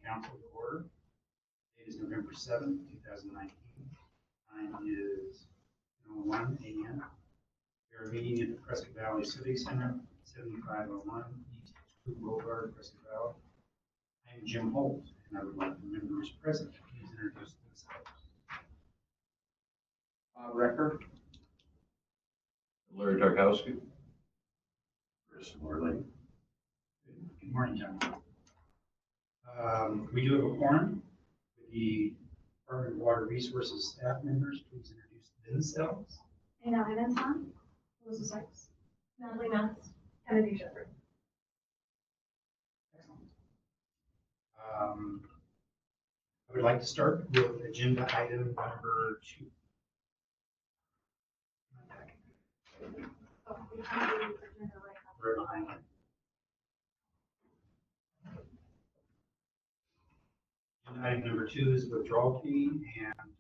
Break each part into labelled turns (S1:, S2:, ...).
S1: Council to order. Date is November 7th, 2019. Time is 1 a.m. We are meeting at the Prescott Valley Civic Center, 7501 East School Boulevard, Prescott Valley. I am Jim Holt, and I would like the members present to please introduce themselves.
S2: Record.
S3: Larry Tarkowski.
S2: Chris Morley.
S1: Good morning, gentlemen. We do have a quorum. With the Department of Water Resources staff members, please introduce themselves.
S4: Anna Hanson, Melissa Sykes, Natalie Matz, Kennedy Shepherd.
S1: Excellent. I would like to start with agenda item number 2.
S4: Oh, we have the agenda
S1: Right behind it. Agenda item number 2 is withdrawal fee and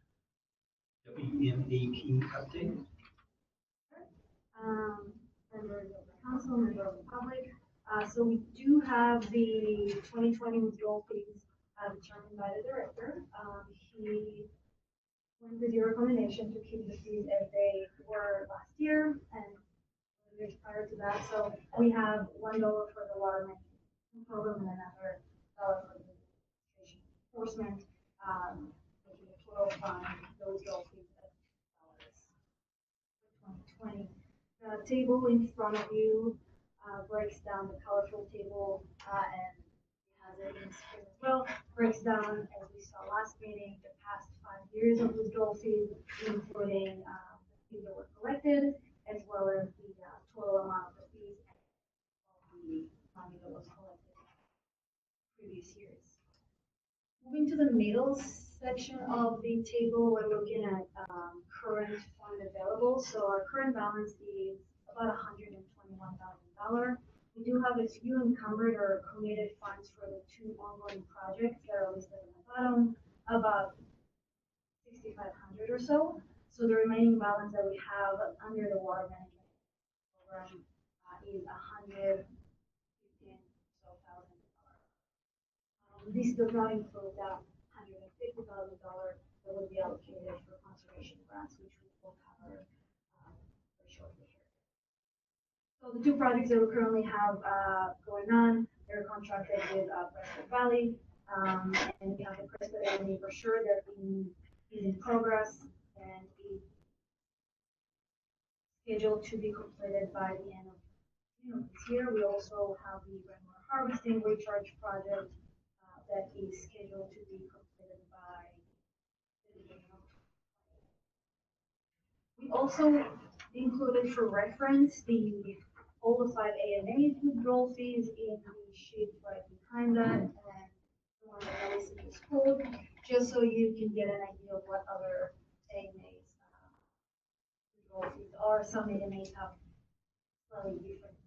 S1: WMAP update.
S4: Members of the council, members of the public. So we do have the 2020 withdrawal fees determined by the director. He went with your recommendation to keep the fees as they were last year and years prior to that. So we have $1 for the water management program and another $1 for the administration enforcement, making a total fund, the withdrawal fees at $1 for 2020. The table in front of you breaks down the colorful table and it has it in screen as well. Breaks down, as we saw last meeting, the past 5 years of withdrawal fees, including the fees that were collected, as well as the total amount of the fees and the money that was collected in previous years. Moving to the middle section of the table, we're looking at current fund available. So our current balance is about $121,000. We do have a few encumbered or committed funds for the 2 ongoing projects that are listed on the bottom, about $6,500 or so. So the remaining balance that we have under the water management program is $115,000. This does not include that $150,000 that would be allocated for conservation grants, which we will cover very shortly here. So the 2 projects that we currently have going on, they're contracted with Prescott Valley, and we have the Prescott Avenue for sure that is in progress and is scheduled to be completed by the end of this year. We also have the Groundwater harvesting recharge project that is scheduled to be completed by the beginning of 2020. We also included for reference all the 5 AMAs withdrawal fees in the sheet right behind that, and the one that Melissa just pulled, just so you can get an idea of what other AMAs withdrawal fees are. Some AMAs have slightly different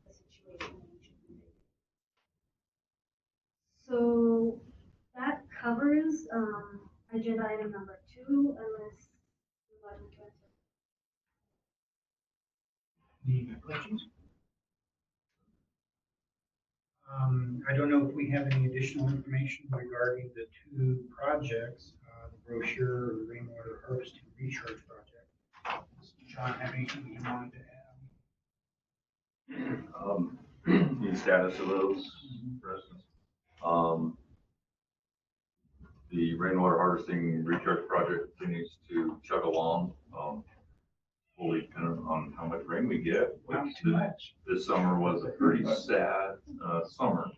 S4: the situation in each of them. So that covers agenda item number 2, unless you'd like me to answer.
S1: Any questions? I don't know if we have any additional information regarding the 2 projects, the brochure, the rainwater harvesting recharge project. Does John have anything you wanted to add?
S3: The status of those, for instance. The rainwater harvesting recharge project continues to chug along. Fully dependent on how much rain we get.
S1: Not too much.
S3: This summer was a pretty sad summer,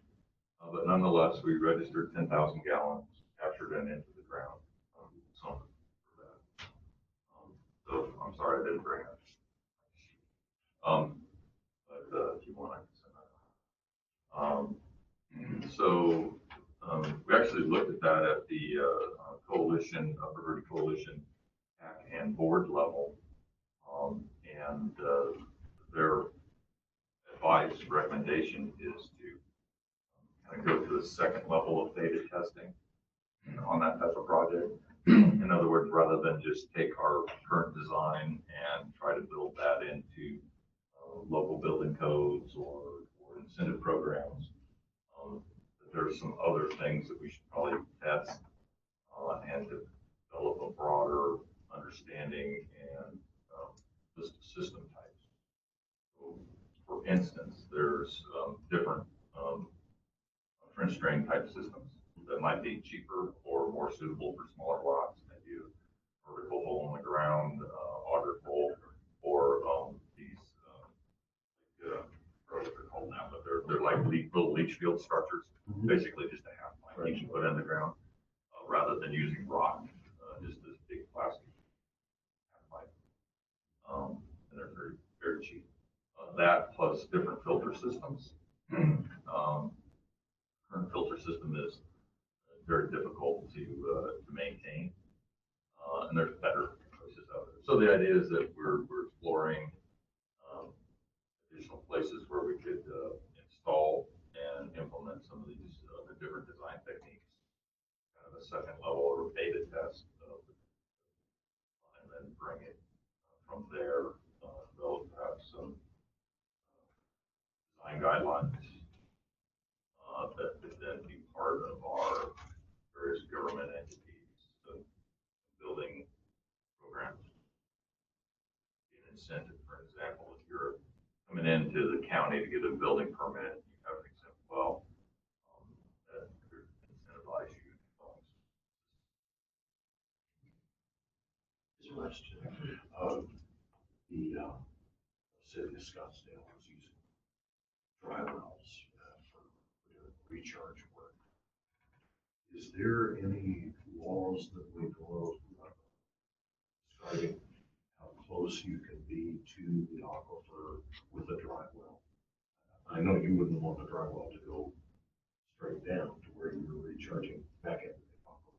S3: but nonetheless, we registered 10,000 gallons captured and into the ground. For that. So I'm sorry I didn't bring it. But if you want, I can send that. We actually looked at that at the coalition, Upper Verde Coalition, and board level. And their advice, recommendation is to kind of go to the second level of beta testing on that type of project. In other words, rather than just take our current design and try to build that into local building codes or incentive programs, there's some other things that we should probably test and develop a broader understanding and list of system types. So, for instance, there's different French drain type systems that might be cheaper or more suitable for smaller lots. Maybe a vertical hole in the ground, auger hole, or these I forget what they're called now, but they're like little leach field structures, basically just a half pipe you can put in the ground rather than using rock, just this big plastic half pipe. And they're very, very cheap. That plus different filter systems. Current filter system is very difficult to maintain, and there's better choices out there. So the idea is that we're exploring additional places where we could install and implement some of these the different design techniques, kind of a second level or a beta test, and then bring it from there, develop perhaps some design guidelines that could then be part of our various government entities, building programs. An incentive, for example, if you're coming into the county to get a building permit, you have an exempt well, that could incentivize you.
S2: As much to, the city of Scottsdale is using dry wells for their recharge work. Is there any laws that we know of describing how close you can be to the aquifer with a dry well? I know you wouldn't want the dry well to go straight down to where you're recharging back into the aquifer.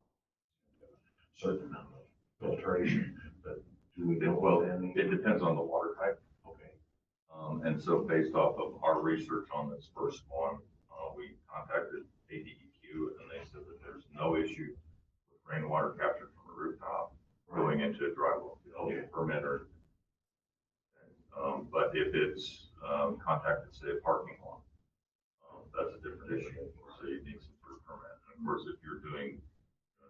S2: Certain amount of filtration, but do we know
S3: Well,
S2: of any?
S3: it depends on the water type.
S2: Okay.
S3: And so based off of our research on this first one, we contacted ADEQ and they said that there's no issue with rainwater captured from a rooftop going into a dry well.
S2: Okay.
S3: Permit or, but if it's contacted, say, a parking lot, that's a different issue. So you need some sort of permit. And of course, if you're doing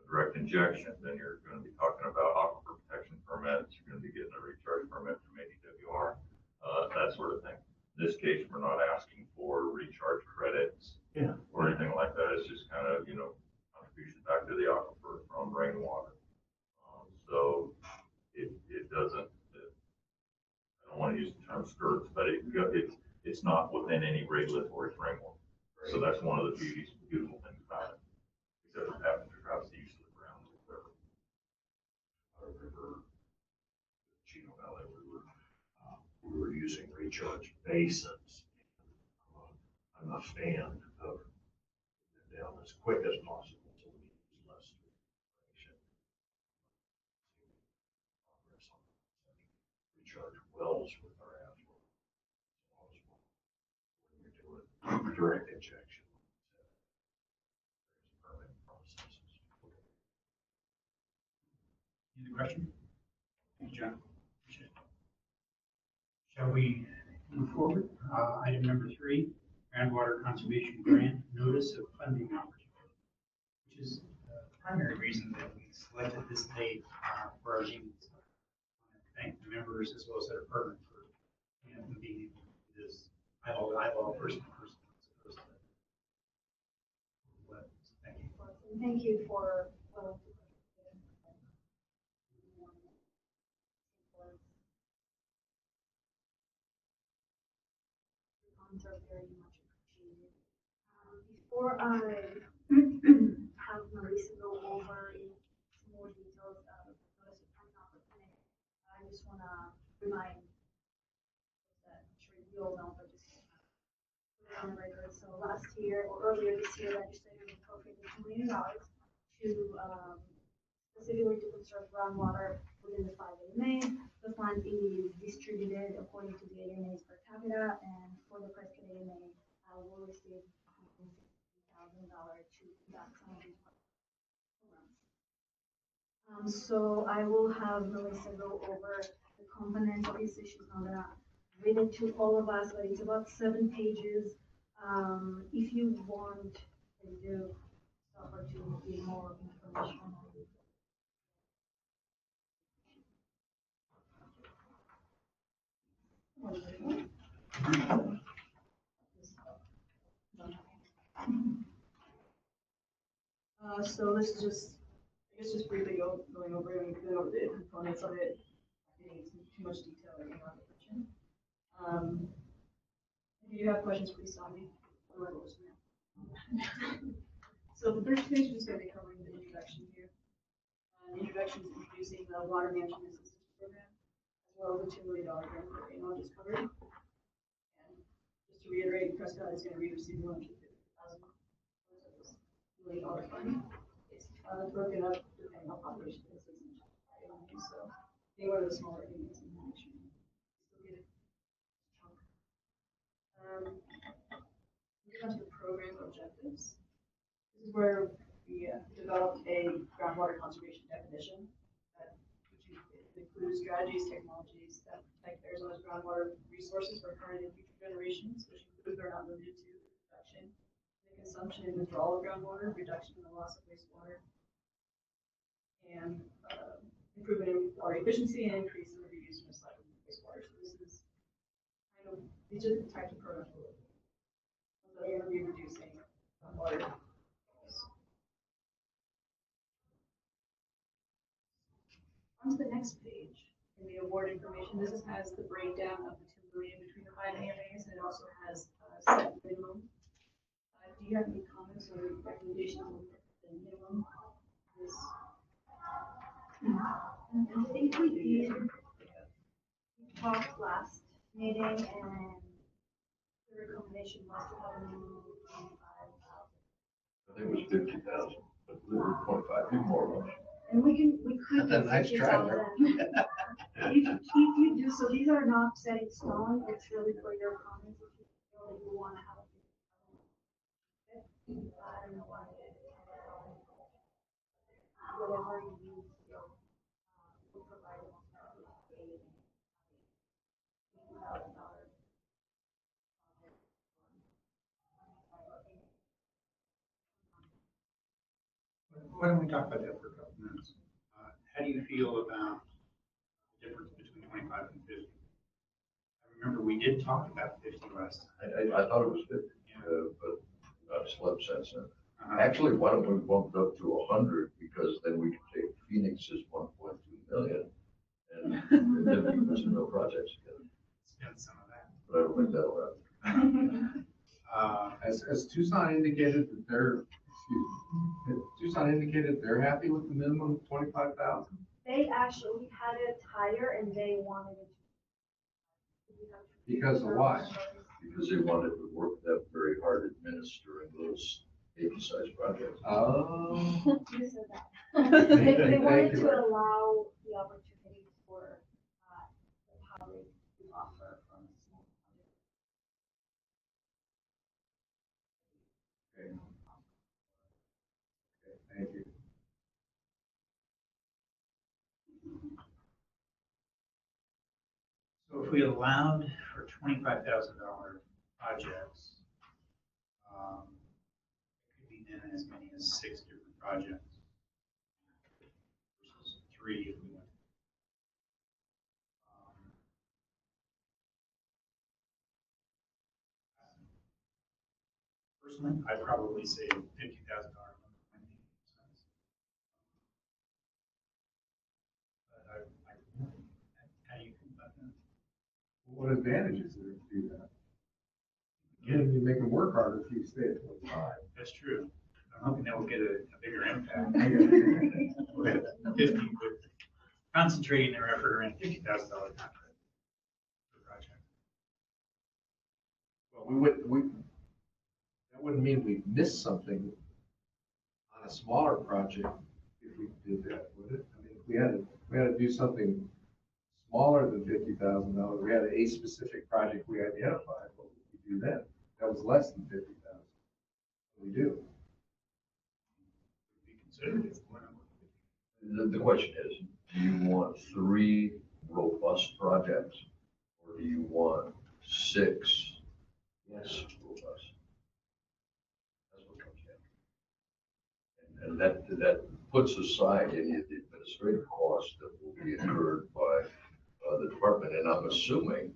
S3: direct injection, then you're going to be talking about aquifer protection permits. You're going to be getting a recharge permit from ADWR, that sort of thing. In this case, we're not asking for recharge credits or anything like that. It's just kind of, contribution back to the aquifer from rainwater. So it doesn't, I don't want to use the term skirts, but it's not within any regulatory framework. So that's one of the beautiful things about it, except for having to cross the use of the ground.
S2: I remember Chino Valley, we were using recharge basins. I'm a fan of getting down as quick as possible so we use less filtration. Progress on recharge wells with our asphalt. When you're doing direct injection, there's permitting processes.
S1: Any other question? Thank you, John. Appreciate it. Shall we move forward? Item number 3, groundwater conservation grant notice of funding opportunity, which is the primary reason that we selected this date for our meetings. I want to thank the members as well as their department for being able to do this eyeball person to person as opposed to web. So thank you.
S4: And thank you for, well, comments are very much appreciated. Before I have Marisa go over some more details of the notice of funding opportunity, I just want to remind that I'm sure you all know, but just put it on the record. So last year or earlier this year, legislators appropriated $2 million to specifically to conserve groundwater within the 5 AMA. The fund is distributed according to the AMAs per capita, and for the Prescott AMA, we'll receive $160,000 to conduct some of these programs. So I will have Melissa go over the components of these issues. I'm gonna read it to all of us, but it's about 7 pages. If you want they do suffer to be more information.
S5: So this is just, I guess just briefly going over it and going over the components of it. Getting into too much detail right now. If you have questions, please stop me. So the first page is going to be covering the introduction here. The introduction is introducing the Water Management Assistance Program, as well as the $2 million grant that Reno just covered. And just to reiterate, Prescott is going to be receiving $150,000 $1 million fund. It's broken up depending on population density. So they were the smaller areas in the nation. Still get a chunk. Moving on to the program objectives. This is where we developed a groundwater conservation definition which includes strategies, technologies that protect Arizona's groundwater resources for current and future generations, which include but are not limited to production, the consumption and withdrawal of groundwater, reduction in the loss of wastewater, and improvement in water efficiency and increase in the reuse and recycling of wastewater. So this is kind of, these are the types of programs we're looking at. So they're going to be reducing water. On to the next page, in the award information, this has the breakdown of the $2 billion between the 5 AMAs, and it also has set minimum. Do you have any comments or recommendations on the minimum?
S4: I think we talked last meeting, and the recommendation was to have a minimum of 25,000.
S2: I think it was 50,000, but we were 25, even more.
S4: And we could.
S6: That's a nice try, Mark.
S4: If you do, so these are not set in stone, it's really for your comments, if you feel that you want to have a. I don't know why. Whatever you feel, will provide a
S1: Why don't we talk about that for a couple minutes? How do you feel about the difference between 25 and 50? I remember we did talk about 50 last time.
S2: I thought it was 50, but I've slept since then.
S1: Uh-huh.
S2: Actually, why don't we bump it up to 100, because then we can take Phoenix's 1.2 million and then there's no projects together.
S1: Spend some of that.
S2: But I don't think that'll happen.
S6: As Tucson indicated that Tucson indicated they're happy with the minimum of 25,000.
S4: They actually had it higher and they wanted it.
S6: Because of why?
S2: Because they wanted to work that very hard administering those 80-sized projects.
S6: Oh.
S4: You said that. They
S6: Thank
S4: wanted
S6: you.
S4: to allow the opportunity for the public to offer from small.
S6: Okay. Okay, thank you.
S1: So if we allowed for $25,000 projects, it could be then as many as 6 different projects versus 3 if we went. Personally, I'd probably say $50,000 might make sense. But how do you feel about that?
S6: What advantages there to do that? You make them work harder if you stay at 25.
S1: That's true. I'm hoping that will get a bigger impact with 50, with concentrating their effort around $50,000 contract per project.
S6: Well, that wouldn't mean we missed something on a smaller project if we did that, would it? I mean, if we had to do something smaller than $50,000, we had a specific project we identified, what would we do then? That was less than 50,000. We do.
S1: Be considered.
S2: The question is, do you want 3 robust projects, or do you want 6 less robust? That's what comes down. And that puts aside any of the administrative costs that will be incurred by the department. And I'm assuming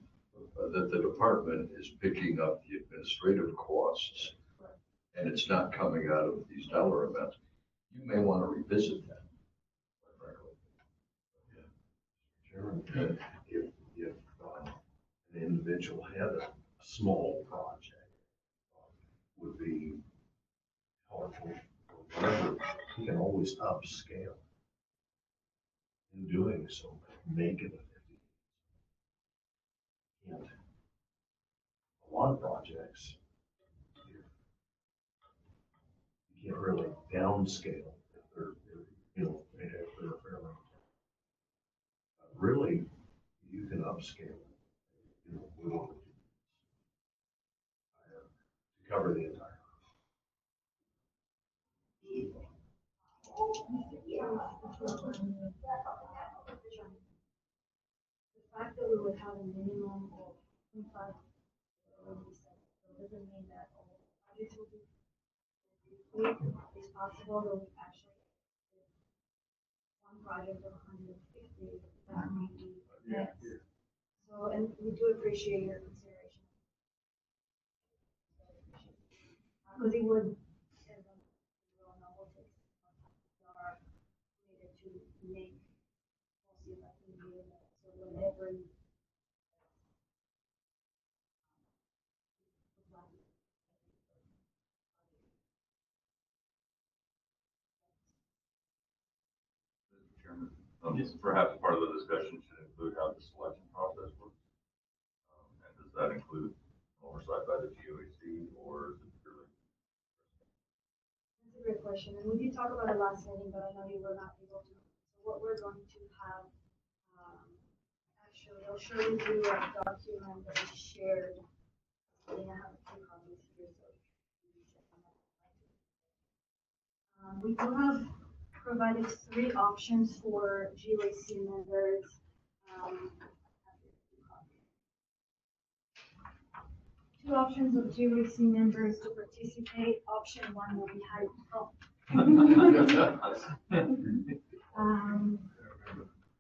S2: that the department is picking up the administrative costs and it's not coming out of these dollar amounts. You may want to revisit that, quite frankly.
S7: Chairman, if an individual had a small project, would be helpful or whatever, he can always upscale. In doing so, make it a 50. And a lot of projects, you can't really downscale if they're fairly. Really, you can upscale, to cover the entire.
S4: The fact that we would have a minimum of 25 doesn't mean that all projects will be. It's possible that we actually, one project of 150, that may be next. So, and we do appreciate your consideration. Because it would, as we all know, will take some time needed to make policy effective. So whenever you
S3: Mr. Chairman, perhaps part of the discussion should include how the selection process works. And does that include oversight by the GOEC or is it purely?
S4: That's a great question, and we did talk about it last meeting, but I know you were not able to. So what we're going to have, actually, I'll show you a document that is shared. I have a few copies here, so you can check them out. We do have provided 3 options for GOEC members. Two options of GOEC members to participate. Option 1 will be high.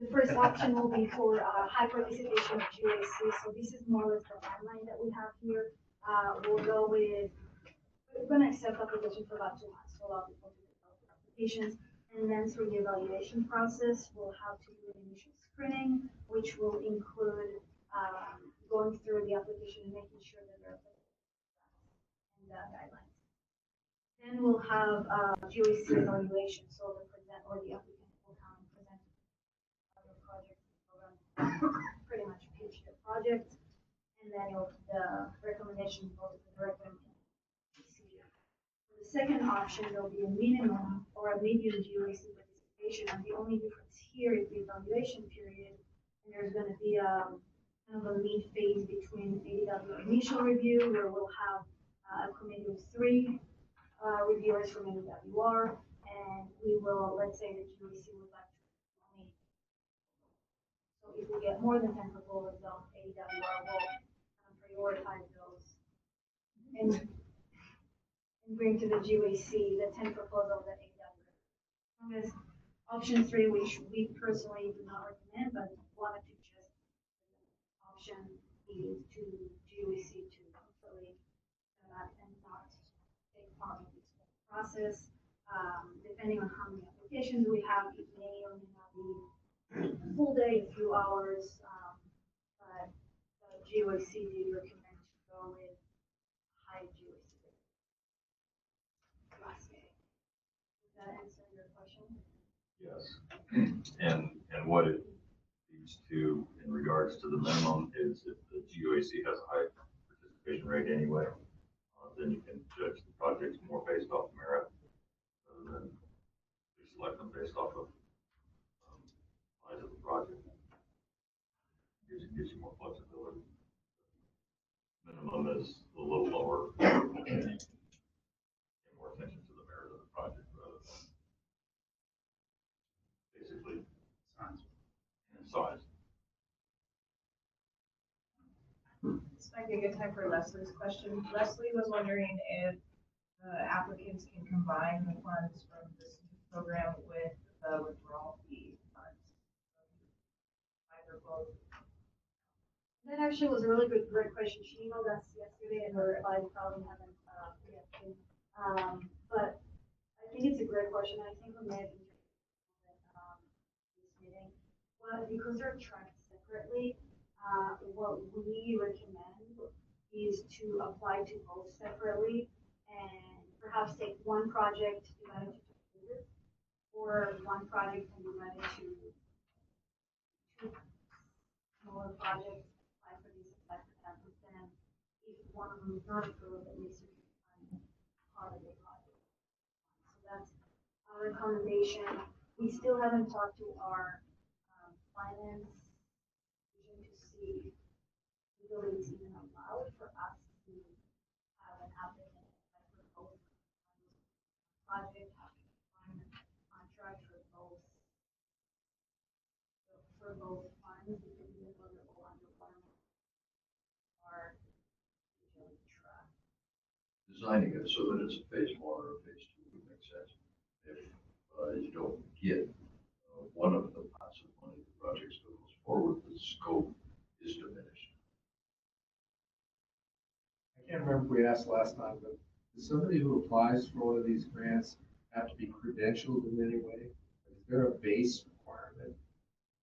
S4: The first option will be for high participation of GOEC. So this is more or less the timeline that we have here. We'll go with, we're going to accept applications for about 2 months. So allow people to develop applications. And then through the evaluation process, we'll have to do an initial screening, which will include going through the application and making sure that they're and the guidelines. Then we'll have GOEC evaluation. So the present or the applicant will come and present their project program, pretty much pitch their project, and then the recommendation goes to the director. For the second option, there'll be a minimum or a medium GOEC participation, and the only difference here is the evaluation period, and there's going to be a kind of a mid phase between ADW initial review, where we'll have a committee of 3 reviewers from ADWR, and we will, let's say the GOEC would like to only. So if we get more than 10 proposals, then ADWR will prioritize those and bring to the GOEC the 10 proposals that ADWR. As option 3, which we personally do not recommend, but wanted to just option is to GOEC to completely and not take part in this process. Depending on how many applications we have, it may or may not be a full day, a few hours, but the GOEC did recommend to go with high GOEC last meeting. Does that answer your question?
S3: Yes. And what it leads to in regards to the minimum is if the GOEC has a high participation rate anyway, then you can judge the projects more based off merit rather than select them based off of size of the project. Gives you more flexibility. Minimum is a little lower. And pay more attention to the merit of the project rather than basically size.
S5: This might be a good time for Leslie's question. Leslie was wondering if applicants can combine the funds from this program with the withdrawal fee funds. Either both.
S4: That actually was a really great question. She emailed us yesterday and her advice probably haven't, yet been, but I think it's a great question. I think we may have been, this meeting. Well, because they're tracked separately, what we recommend is to apply to both separately and perhaps take one project divided into two phases, or one project and divided to two smaller projects, apply for these, apply for that, but then if one of them is not approved, it needs to be part of the project. So that's our recommendation. We still haven't talked to our finance division to see whether it's even allowed for us to have an applicant that propose project, have to find a contract for both funds, because even though they're all under one are usually tracked.
S2: Designing it so that it's a phase one or a phase two would make sense. If you don't get one of the pots of money, the project still goes forward, the scope is diminished.
S6: I can't remember if we asked last time, but does somebody who applies for one of these grants have to be credentialed in any way? Is there a base requirement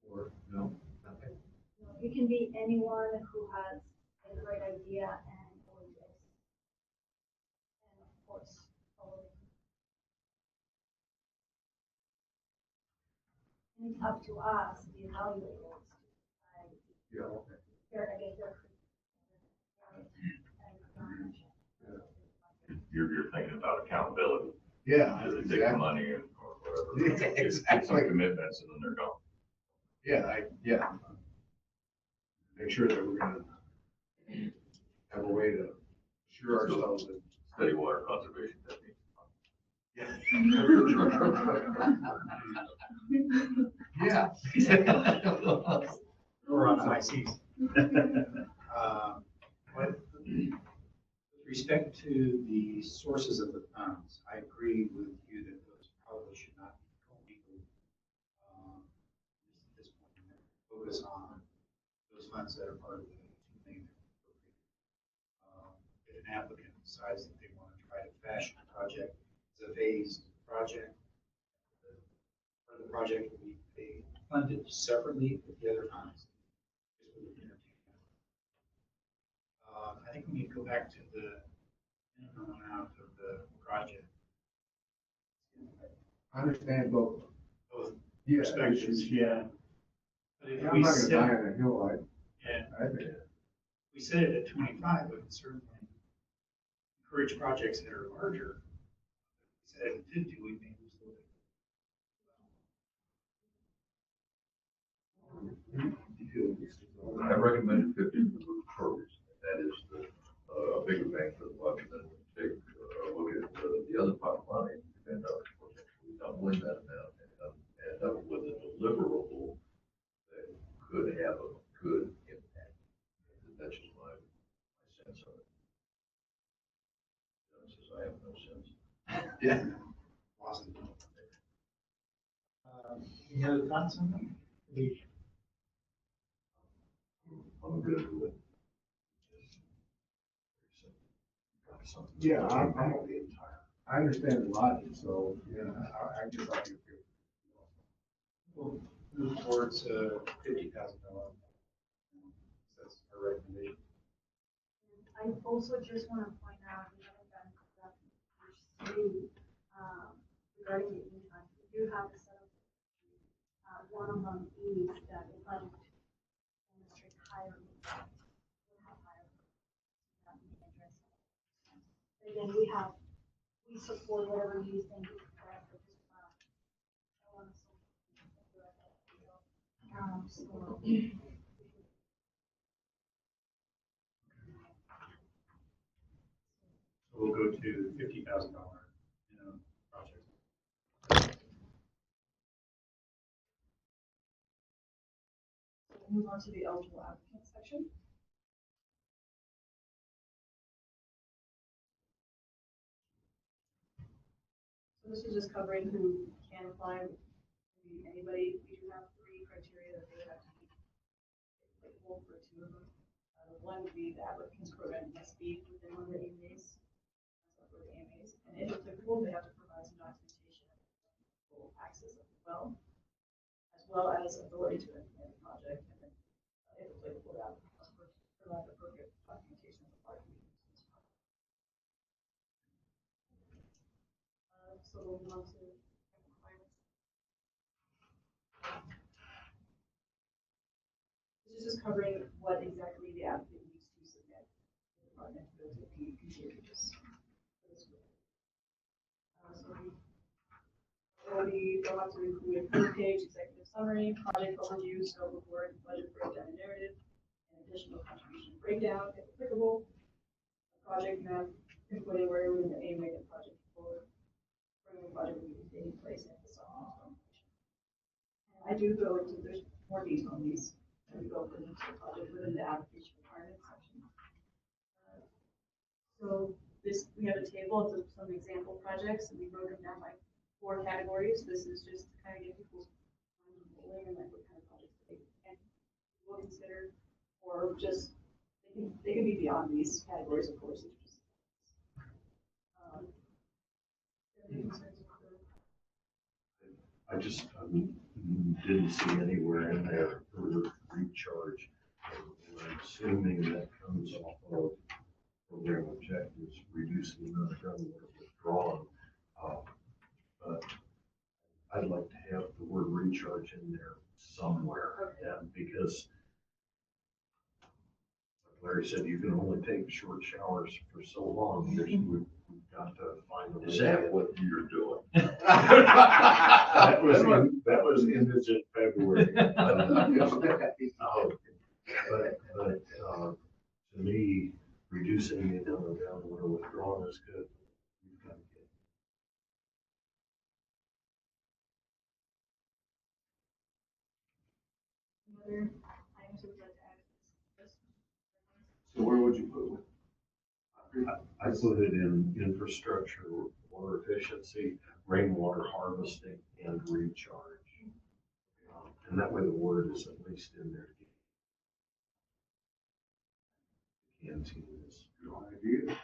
S6: or no, nothing?
S4: You know, it can be anyone who has a great idea and or this. And of course, following. And it's up to us, the evaluators, to decide if
S6: Yeah, okay.
S4: they're against their.
S3: You're thinking about accountability.
S6: Yeah,
S3: Because they take the
S6: exactly.
S3: money or whatever.
S6: Yeah,
S3: Get some
S6: exactly.
S3: commitments and then they're gone.
S6: Yeah. Make sure that we're gonna have a way to assure ourselves that.
S3: Steady water conservation techniques.
S6: Yeah.
S1: Or on high seas. With respect to the sources of the funds, I agree with you that those probably should not be commingled. At this point, focus on those funds that are part of the two main appropriate. If an applicant decides that they want to try to fashion a project as a phased project, part of the project will be paid, funded separately with the other funds. I think we need to go back to the minimum amount of the project.
S6: I understand both.
S1: Both
S6: Yeah,
S1: perspectives, yeah. But if
S6: I'm
S1: we
S6: not gonna
S1: set,
S6: die on a hill,
S1: yeah,
S6: I think.
S1: we set it at 25, we can certainly encourage projects that are larger. If we set it at 50, we may lose a little
S2: I recommended 50 for the short reason. That is a bigger bang for the buck than take a look at the other pot of money and potentially doubling that amount and end up with a deliverable that could have a good impact. That's just my sense of it. Says I have no sense.
S6: Yeah.
S1: Awesome. Any other thoughts on that?
S2: I'm good with it.
S6: Yeah, I'm
S2: the entire.
S6: I understand the logic, so, yeah, I guess I agree.
S1: We'll move towards $50,000. That's our recommendation.
S4: I also just want to point out, we haven't done that page 3, regarding the income. We do have a set of, one of them is that the budget demonstrate higher income. We have higher income in interest. Again, we support whatever you think is correct, but just, I want to support.
S1: So we'll go to $50,000, project.
S5: We'll move on to the eligible applicant section. So This is just covering who can apply, anybody. We do have 3 criteria that they would have to meet. Applicable for 2 of them. One would be the applicant's program must be within one of the AMAs. For the AMAs, and if applicable, they have to provide some documentation of full access of the well as authority to implement the project, and then if applicable, that provide appropriate documentation of the project. So we'll move on to requirements. This is just covering what exactly the applicant needs to submit to the department to be considered just for this group. So we go on to include a 3-page executive summary, project overview, scope of work, budget breakdown and narrative, and additional contribution breakdown if applicable, a project map, including where we will aim the project forward, where the project will be taking place and the song. I do go into, there's more detail on these, and we go into the project within the application requirements section. So this, we have a table of some example projects, and we broke them down by 4 categories. This is just to kind of get people's minds rolling and like what kind of projects they will consider, or just they can be beyond these categories, of course. It's just,
S7: I just didn't see anywhere in there for recharge. And I'm assuming that comes off of program objectives, reducing the amount of groundwater withdrawn. But I'd like to have the word recharge in there somewhere, because like Larry said, you can only take short showers for so long. We've got to find a way.
S2: Is that what you're doing?
S7: That was indigent February. To me, reducing the amount of groundwater withdrawn is good. We've got to get.
S5: Other items we would like to add to this?
S6: So where would you put it?
S7: I put it in infrastructure, water efficiency, rainwater harvesting, and recharge. And that way the word is at least in there. The canteen is.
S6: Good idea.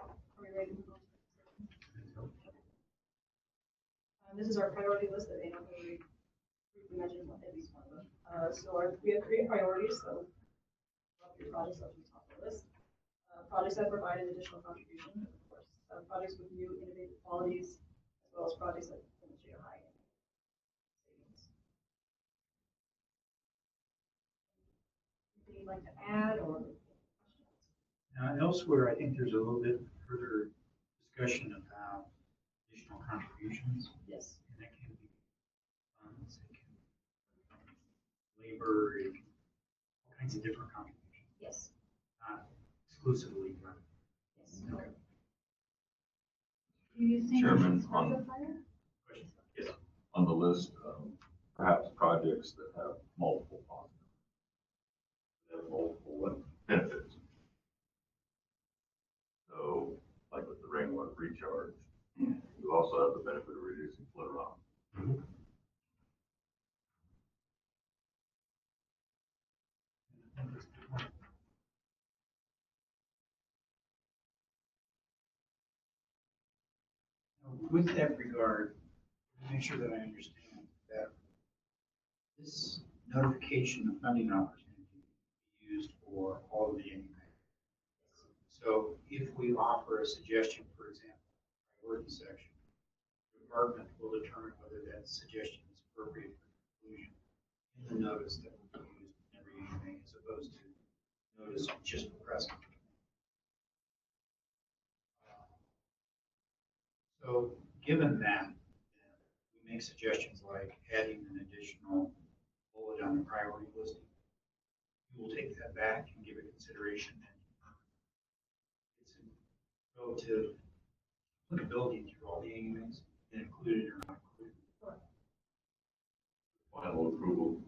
S5: Are we ready to move on? This is our priority list that Anna already briefly mentioned at least one of them. We have 3 priorities, so your projects up to the top of the list. Projects that provide an additional contribution, of course. Projects with new innovative qualities, as well as projects that demonstrate a high savings. Anything you'd like to add or questions?
S1: Elsewhere, I think there's a little bit further discussion about additional contributions.
S5: Yes.
S1: And that can be funds, it can be labor, it can be all kinds of different contributions,
S5: Yes.
S1: not exclusively money.
S5: Yes.
S1: Okay.
S4: Do you think
S3: Chairman,
S4: it's
S3: on-
S4: fire?
S1: Questions? Yes.
S3: On the list, perhaps projects that have multiple positives, that have multiple benefits. So, like with the rainwater recharge, you also have the benefit of reducing flow runoff.
S1: With that regard, make sure that I understand that this notification of funding opportunity be used for all of the AMA. So if we offer a suggestion, for example, priority section, the department will determine whether that suggestion is appropriate for inclusion in the notice that will be used in every AMA as opposed to notice just for Prescott. So given that, we make suggestions like adding an additional bullet on the priority listing. We will take that back and give it consideration. It's a relative applicability through all the AMAs, and included or not included.
S3: Final approval,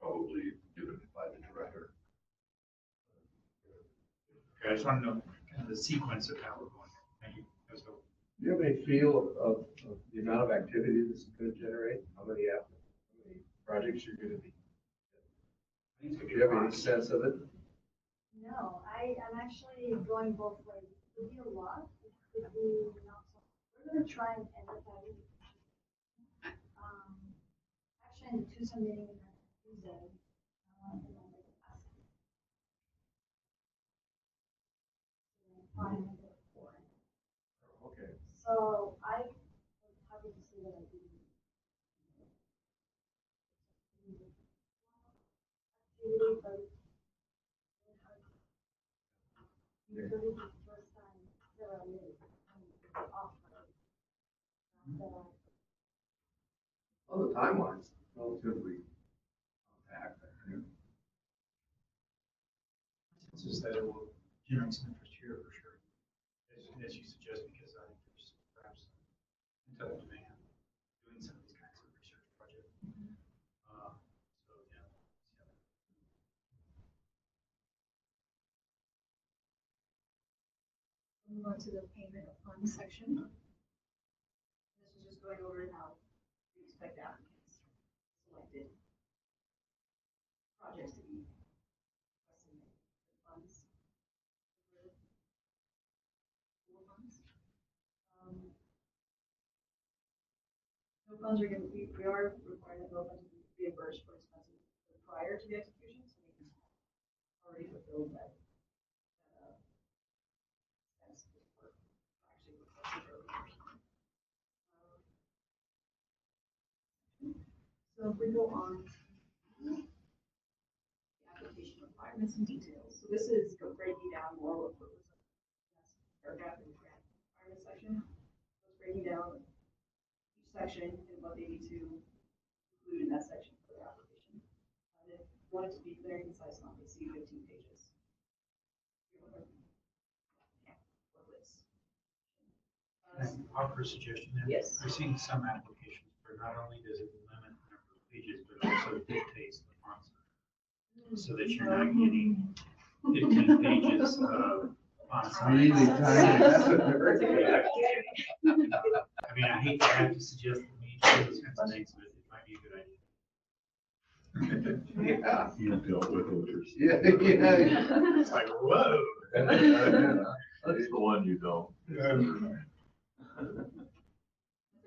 S3: probably given by the director.
S1: Okay, I just want to know kind of the sequence of how we're going. Thank you. That was helpful.
S6: Do you have any feel of the amount of activity this is going to generate? How many projects you're going to be?
S1: I think it's
S6: Do
S1: gonna
S6: you
S1: be a
S6: have any
S1: lot.
S6: sense of it?
S4: No, I'm actually going both ways. It could be a lot, it could be not so. We're gonna try and end up having, actually in the Tucson meeting on Tuesday, and then like ask. Find the forum.
S6: Okay.
S4: So I am happy to see that I do. Activity, but usually the first time that I live, I'm off.
S6: Well, the timeline's relatively compact.
S1: It's just that it will generate some interest here for sure, as you suggest, because I think there's perhaps pent-up demand doing some of these kinds of research projects. So, yeah.
S5: Move on to the payment of funds section. This is just going over how we expect applicants selected projects to be requesting the funds. Full funds. No funds are going to be, we are requiring that no funds be reimbursed for expenses prior to the execution, so we can already fulfill that. Expense for actually requesting for reimbursement. So if we go on to the application requirements and details. So this is breaking down more of what was in this paragraph in the grant requirements section. So it's breaking down each section and what they need to include in that section for their application. And if you want it to be clear and concise, not exceed 15 pages. You want to, yeah, work with.
S1: Can I offer a suggestion there?
S5: Yes.
S1: I've seen some applications where not only does it limit the number of pages, but also dictates the font size, so that you're not getting 15 pages of font size.
S6: Really tiny. That's a very
S1: Yeah. I mean, I hate to have to suggest that we do those kinds of things, but it might be a good idea.
S6: Yeah.
S2: You dealt with voters.
S6: Yeah, yeah.
S1: It's like, whoa.
S3: That's the one you don't.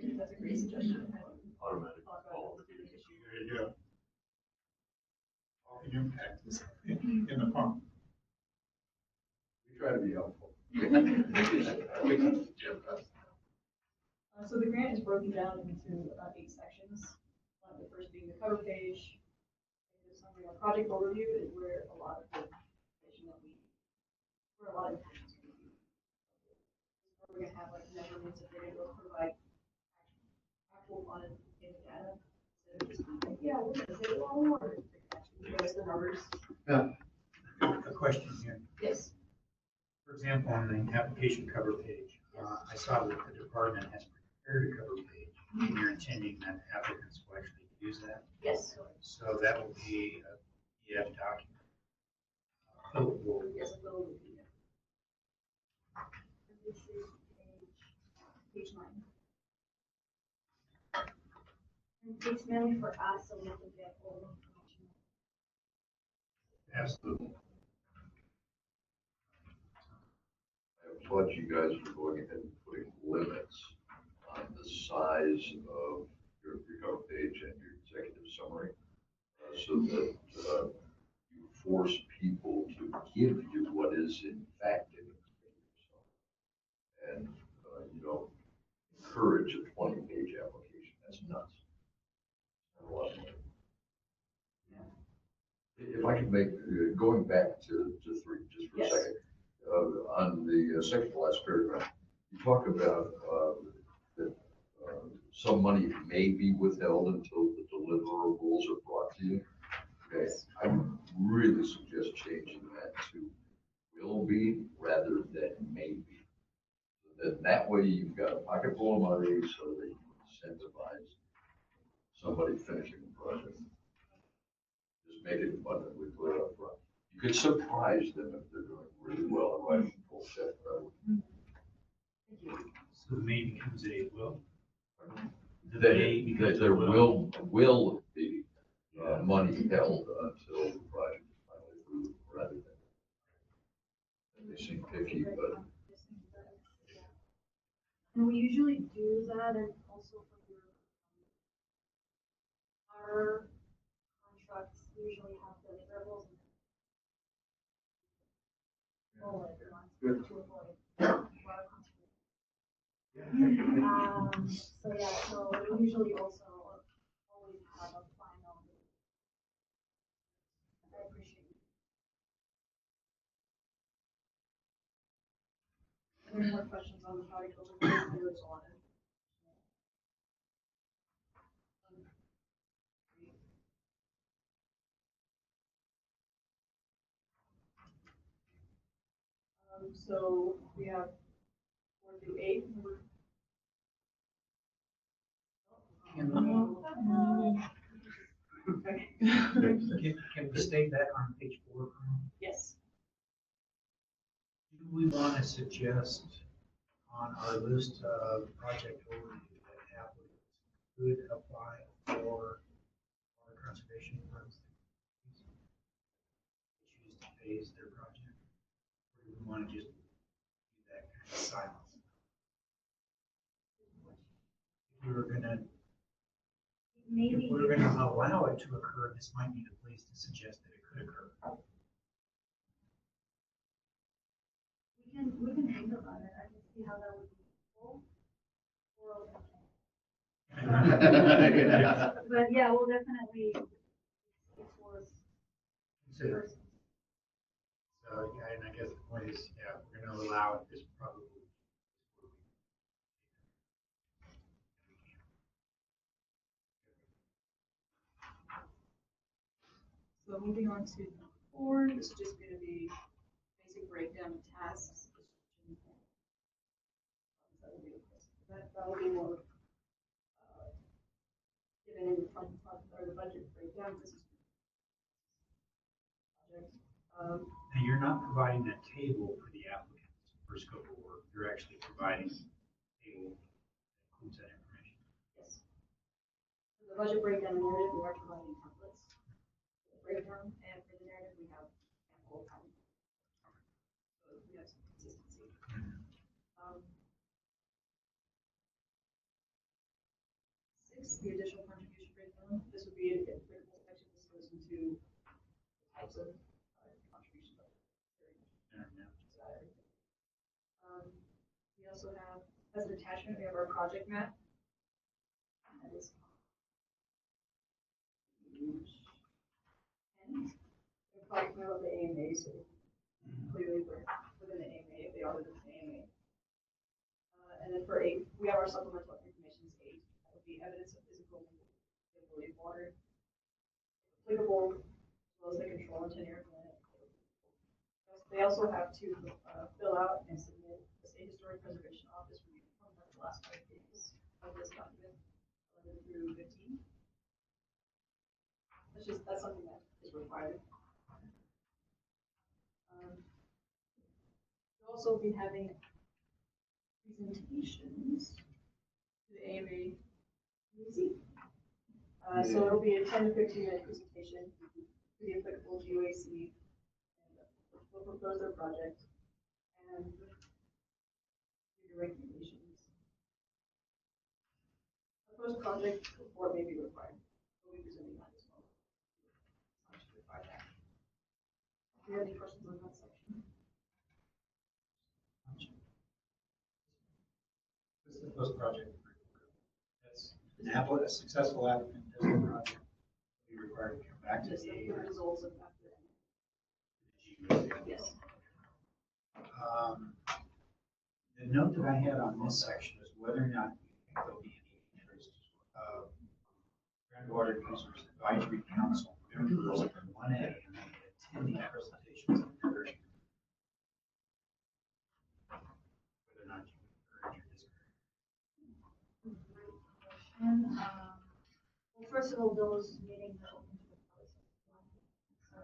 S5: That's a great suggestion.
S2: Automatic.
S5: Talk about it.
S1: There you go. All the impact is in the font.
S6: We try to be helpful.
S5: So the grant is broken down into 8 sections. The first being the cover page. The summary of project overview is where a lot of the information that where a lot of information is going to be. We're going to have like measurements if they're going to provide actual quantitative data. So just like, yeah, we're going to say a lot more. Actually give us the numbers.
S1: A question here.
S5: Yes.
S1: For example, on the application cover page, I saw that the department has prepared a cover page, and you're intending that applicants will actually use that.
S5: Yes.
S1: So that will be a PDF document. Fillable.
S5: Yes, a little bit. This is page 9.
S4: And it's mainly for us, so we can get all the information.
S1: Absolutely.
S2: I applaud you guys for going ahead and putting limits on the size of your cover page and your executive summary, so that you force people to give you what is in fact in the and you don't encourage a 20-page application. That's nuts. Not a lot of money. If I could make, going back to 3 just for
S5: Yes.
S2: a second, on the second to last paragraph, you talk about that some money may be withheld until the deliverables are brought to you. Okay, I would really suggest changing that to will be rather than may be. Then that way you've got a pocket full of money so that you can incentivize somebody finishing the project. Just make it abundantly clear up front. You could surprise them if they're doing really well and writing full check
S1: may becomes a will. The
S3: That,
S1: may becomes
S3: that
S1: a
S3: there will be money held
S7: Until the project is finally approved, rather than.
S3: they seem picky, but
S4: And we usually do that and also for your, our contracts usually have deliverables. All of the ones
S6: Good.
S4: to avoid water conservation. So yeah, so we usually also always have a final. I appreciate it.
S5: Are there any more questions on the horticulture standards on it? So we have 4 through 8. Okay.
S1: Can we state that on page 4?
S5: Yes.
S1: Do we want to suggest on our list of project overview that applicants could apply for water conservation funds? Choose to phase their project? Or do we want to just do that kind of silence? If we were gonna,
S4: Maybe.
S1: if we were gonna allow it to occur, this might be the place to suggest that it could occur.
S4: We can think about it. I can see how that would be useful. But yeah, we'll definitely explore.
S1: Consider. So, yeah, and I guess the point is, yeah, we're gonna allow it, this probably.
S5: So moving on to 4, this is just going to be basic breakdown of tasks. That will be more given in the front or the budget breakdown. This is project.
S1: Now, you're not providing that table for the applicants for scope of work, you're actually providing a table that includes that information.
S5: Yes. For the budget breakdown and narrative, we are providing templates for the breakdown, and for the narrative, we have ample time. So we have some consistency. Um, 6, the additional contribution breakdown. This would be a critical section. This goes into types of contributions. We also have, as an attachment, we have our project map. That is huge. And the project map of the AMA, so clearly we're within the AMA if they are within the AMA. And then for 8, we have our supplemental information is 8. That would be evidence of physical availability of water, applicable, as well as the control and tenure of land. They also have to fill out and submit the State Historic Preservation Office review form for the last 5 pages of this document, 11 through 15. That's something that is required. We'll also be having presentations to the AMA UAC. So it'll be a 10 to 15 minute presentation to the applicable UAC. We'll propose their project and your recommendations. A post-project report may be required. We'll be presenting that as well. Do you have any questions on that section?
S1: This is the post-project. That's a successful applicant does the project, be required to come back to
S5: Just
S1: the
S5: the results of that. Yes.
S1: The note that I had on this section is whether or not you think there'll be any interest of Groundwater Users Advisory Council members in 1A attending presentations and encouraging. Whether or not you encourage or discourage.
S4: Well, first of all, those meetings are open to the public. So.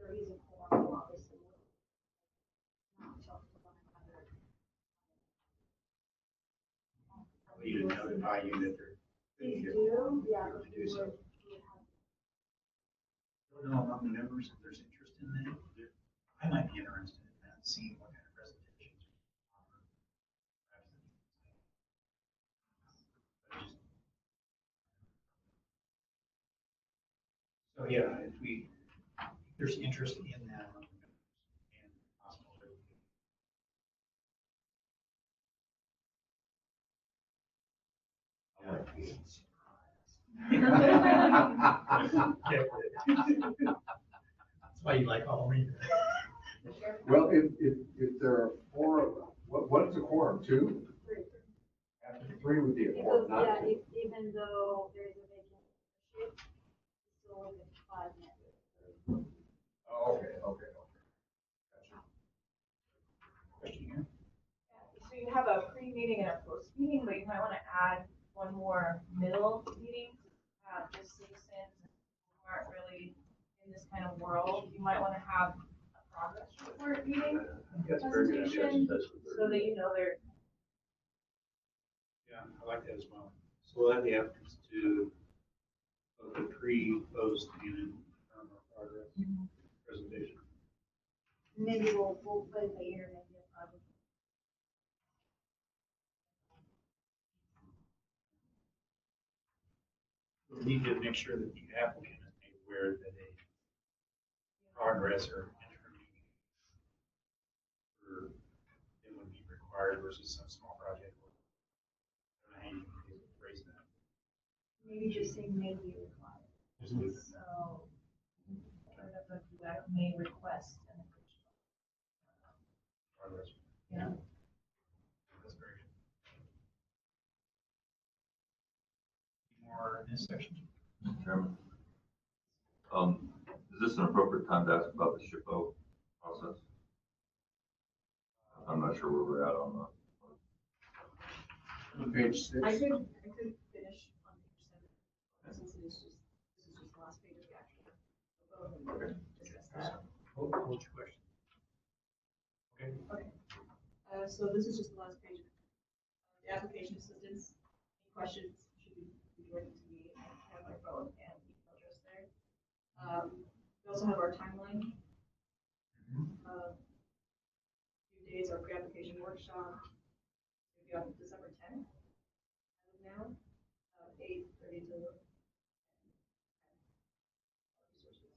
S4: There is a form, obviously.
S1: We need to notify you that they're.
S4: Please do, yeah.
S1: To do so.
S4: we would have-
S1: I don't know among the members if there's interest in that. I might be interested in that, seeing what kind of presentations. we offer. So yeah, if there's interest in that among the members and possible.
S7: I like being surprised.
S1: That's why you like Halloween.
S6: Well, if there are four of them, what is a quorum, two? After three would be a
S4: Because,
S6: quorum, not
S4: yeah,
S6: two.
S4: even though there is a vacant membership, it's still only 5 members.
S6: Oh, okay. Gotcha.
S1: Question here?
S5: So you have a pre-meeting and a post-meeting, but you might want to add one more middle meeting. Just citizens who aren't really in this kind of world, you might want to have a progress report meeting
S1: That's very good.
S5: presentation, so that you know they're.
S1: Yeah, I like that as well. So we'll have the applicants do both the pre, post, and our progress presentation.
S4: Maybe we'll put in the internet, yeah, probably.
S1: We need to make sure that the applicant is made aware that a progress or interim meeting for it would be required versus some small project. I don't know how you can phrase that.
S4: Maybe just say maybe required.
S1: Just leave it.
S5: So, kind of like that may request an additional.
S1: Progress.
S5: Yeah.
S1: That's very good. Any more in this section?
S3: Mr. Chairman. Is this an appropriate time to ask about the SHPO process? I'm not sure where we're at on that.
S6: Page 6.
S5: I could finish on page 7, since this is just the last page of the actual. Discuss that.
S1: Hold your question. Okay.
S5: So this is just the last page. The application assistance, any questions should be directed to me. I have my phone and email address there. We also have our timeline. Few days, our pre-application workshop, maybe on December 10th, as of now, 8:30 to 10. Resources.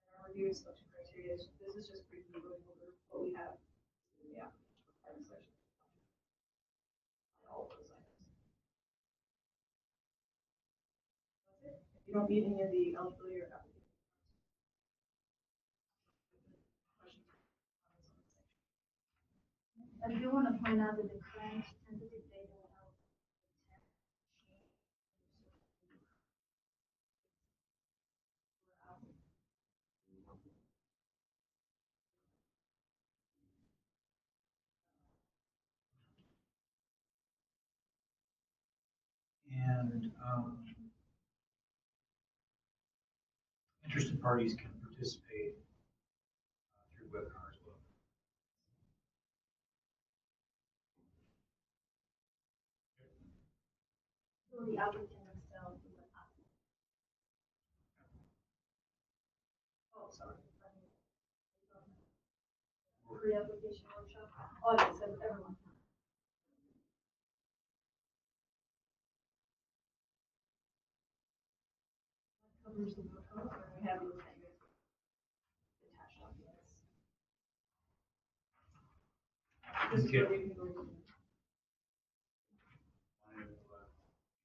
S5: And our review and selection criteria, this is just briefly going over what we have in the application requirements section. On all of those items. That's it. If you don't meet any of the eligibility or application. Questions? Comments on this section?
S4: I do want to point out that the current tentative date will help.
S1: And interested parties can participate through webinar as well.
S4: So the applicant themselves is an applicant. Oh, sorry. Pre-application workshop. Oh, yes, everyone.
S5: Covers the workshop, and we have these kind of attached documents. This is
S1: Okay.
S5: where we can go over.
S1: Want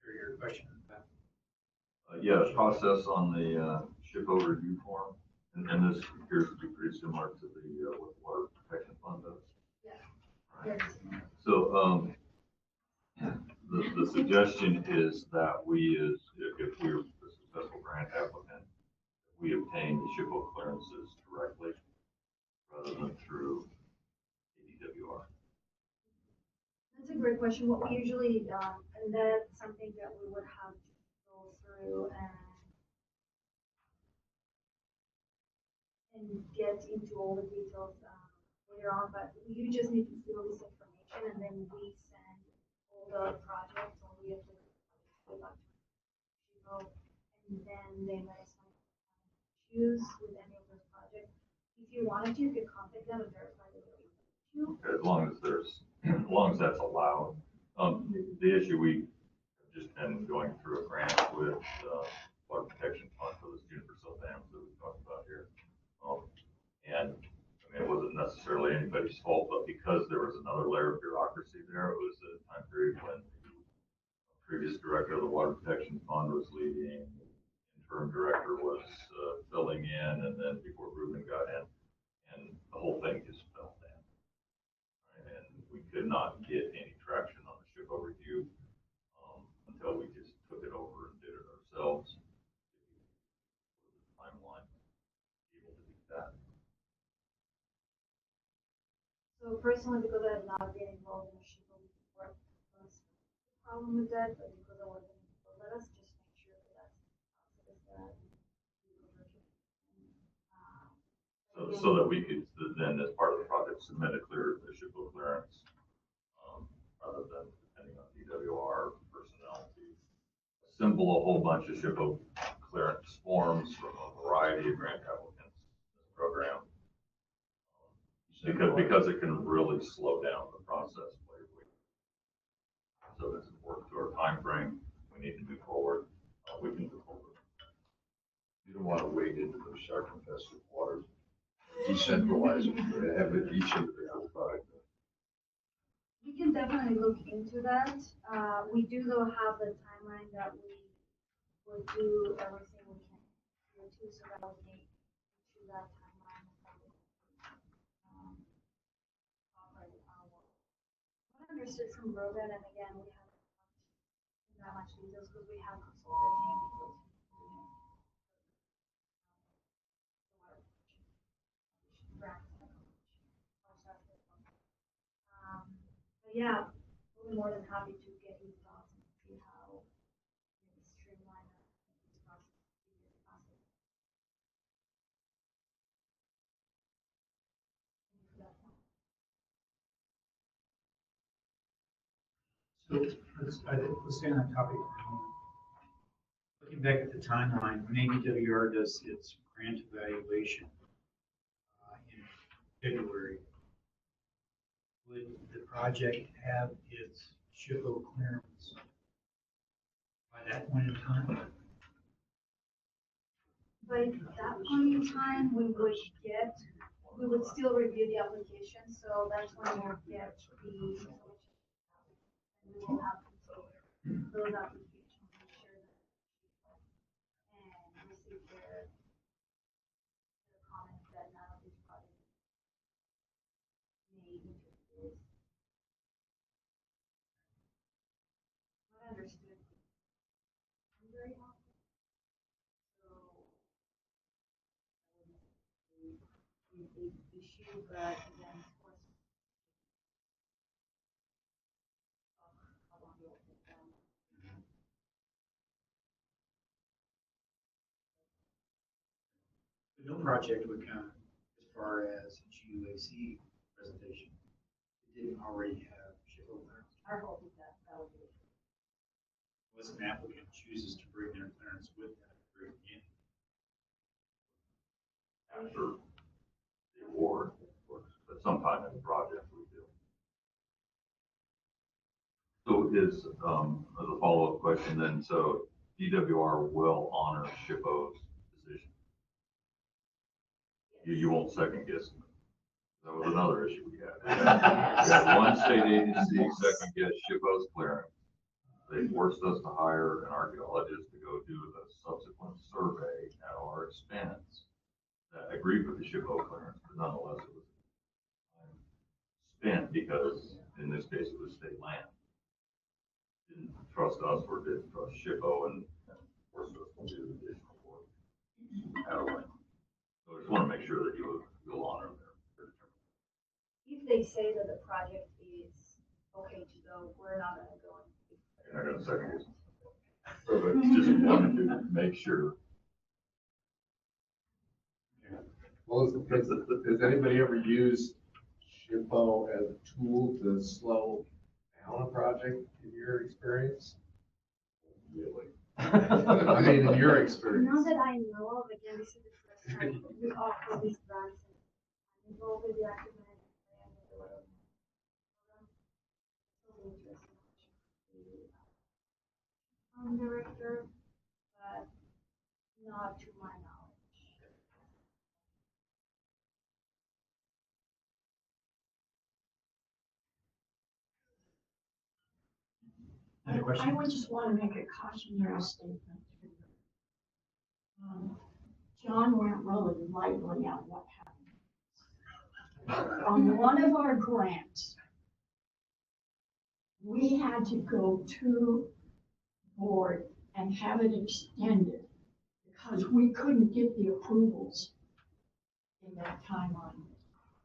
S1: to hear your question about
S3: Yeah, the process on the SHPO review form, and this appears to be pretty similar to the what Water Protection Fund does.
S4: Yeah.
S3: Right.
S4: Yes.
S3: So, the suggestion is that we if we're a successful grant applicant, we obtain the SHPO clearances directly rather than through ADWR.
S4: That's a great question. What we usually, and that's something that we would have to go through and get into all the details later on, but you just need to fill this information and then we send all the project, or we have to go back to SHPO, and then they let us know issues with any of those projects. If you wanted to, you could contact them and verify that there is an issue.
S3: As long as as long as that's allowed. The issue we have just been going through a grant with, water protection fund for the Juniper Sill dams that we talked about here. And I mean, it wasn't necessarily anybody's fault, but because there was another layer of bureaucracy there, it was a time period when the previous director of the water protection fund was leaving, interim director was filling in, and then before Ruben got in, and the whole thing just fell down. Right? And we could not get any traction on the SHPO review until we just took it over and did it ourselves. Timeline, able to do that.
S4: So personally, because I have not been involved in SHPO before, was a problem with that, but because I wasn't involved, let us just make sure that that's that.
S3: So that we could then, as part of the project, submit a SHPO clearance, rather than depending on DWR personnel to assemble a whole bunch of SHPO clearance forms from a variety of grant applicants in this program. Because it can really slow down the process. So it's important to our time frame. We need to move forward. We can move forward.
S7: You don't want to wade into those shark infested waters. Decentralize it, have it each individual product.
S4: We can definitely look into that. We do though have the timeline that we would do everything we can here too, so that would make to that timeline. What I understood from Rogan, and again, we haven't in that much details because we have consulted him. But yeah, we'll be more than happy to get your thoughts and see how we streamline this process.
S1: So let's stay on that topic. Looking back at the timeline, when ABWR does its grant evaluation in February, would the project have its SHPO clearance by that point in time?
S4: By that point in time, we would still review the application, so that's when we'll get the solution. And we will have to take those applications and share them and receive their comments that none of these projects may interfere. What I understood very often. So a big issue, but again, of course, how long it will take them.
S1: But no project would come as far as GUAC presentation. It didn't already have SHPO clearance.
S5: Our hope is that that would be.
S1: Unless an applicant chooses to bring their clearance with them at the very beginning.
S3: After the award, of course, but sometime in the project we do. So is, as a follow-up question then, so DWR will honor SHPO's decision? You won't second guess them. That was another issue we had. We had one state agency second guess SHPO's clearance. They forced us to hire an archaeologist to go do the subsequent survey at our expense that agreed with the SHPO clearance, but nonetheless it was spent because in this case it was state land. Didn't trust us or didn't trust SHPO and forced us to do additional work at our land. So I just want to make sure that you'll honor their determination.
S4: If they say that the project is okay to go, we're not gonna go.
S3: You're not gonna second guess. But just wanted to make sure.
S6: Well, has anybody ever used SHPO as a tool to slow down a project in your experience?
S2: Really.
S6: I mean, in your
S4: Not
S6: experience.
S4: that I know of, again, this is the first time we offer these grants. I'm involved with the active management plan and the development program. So interesting. Director, but not to my knowledge.
S1: Any
S8: I
S1: questions?
S8: would just want to make a cautionary statement. John went really lightly on what happened. On one of our grants, we had to go to board and have it extended because we couldn't get the approvals in that timeline.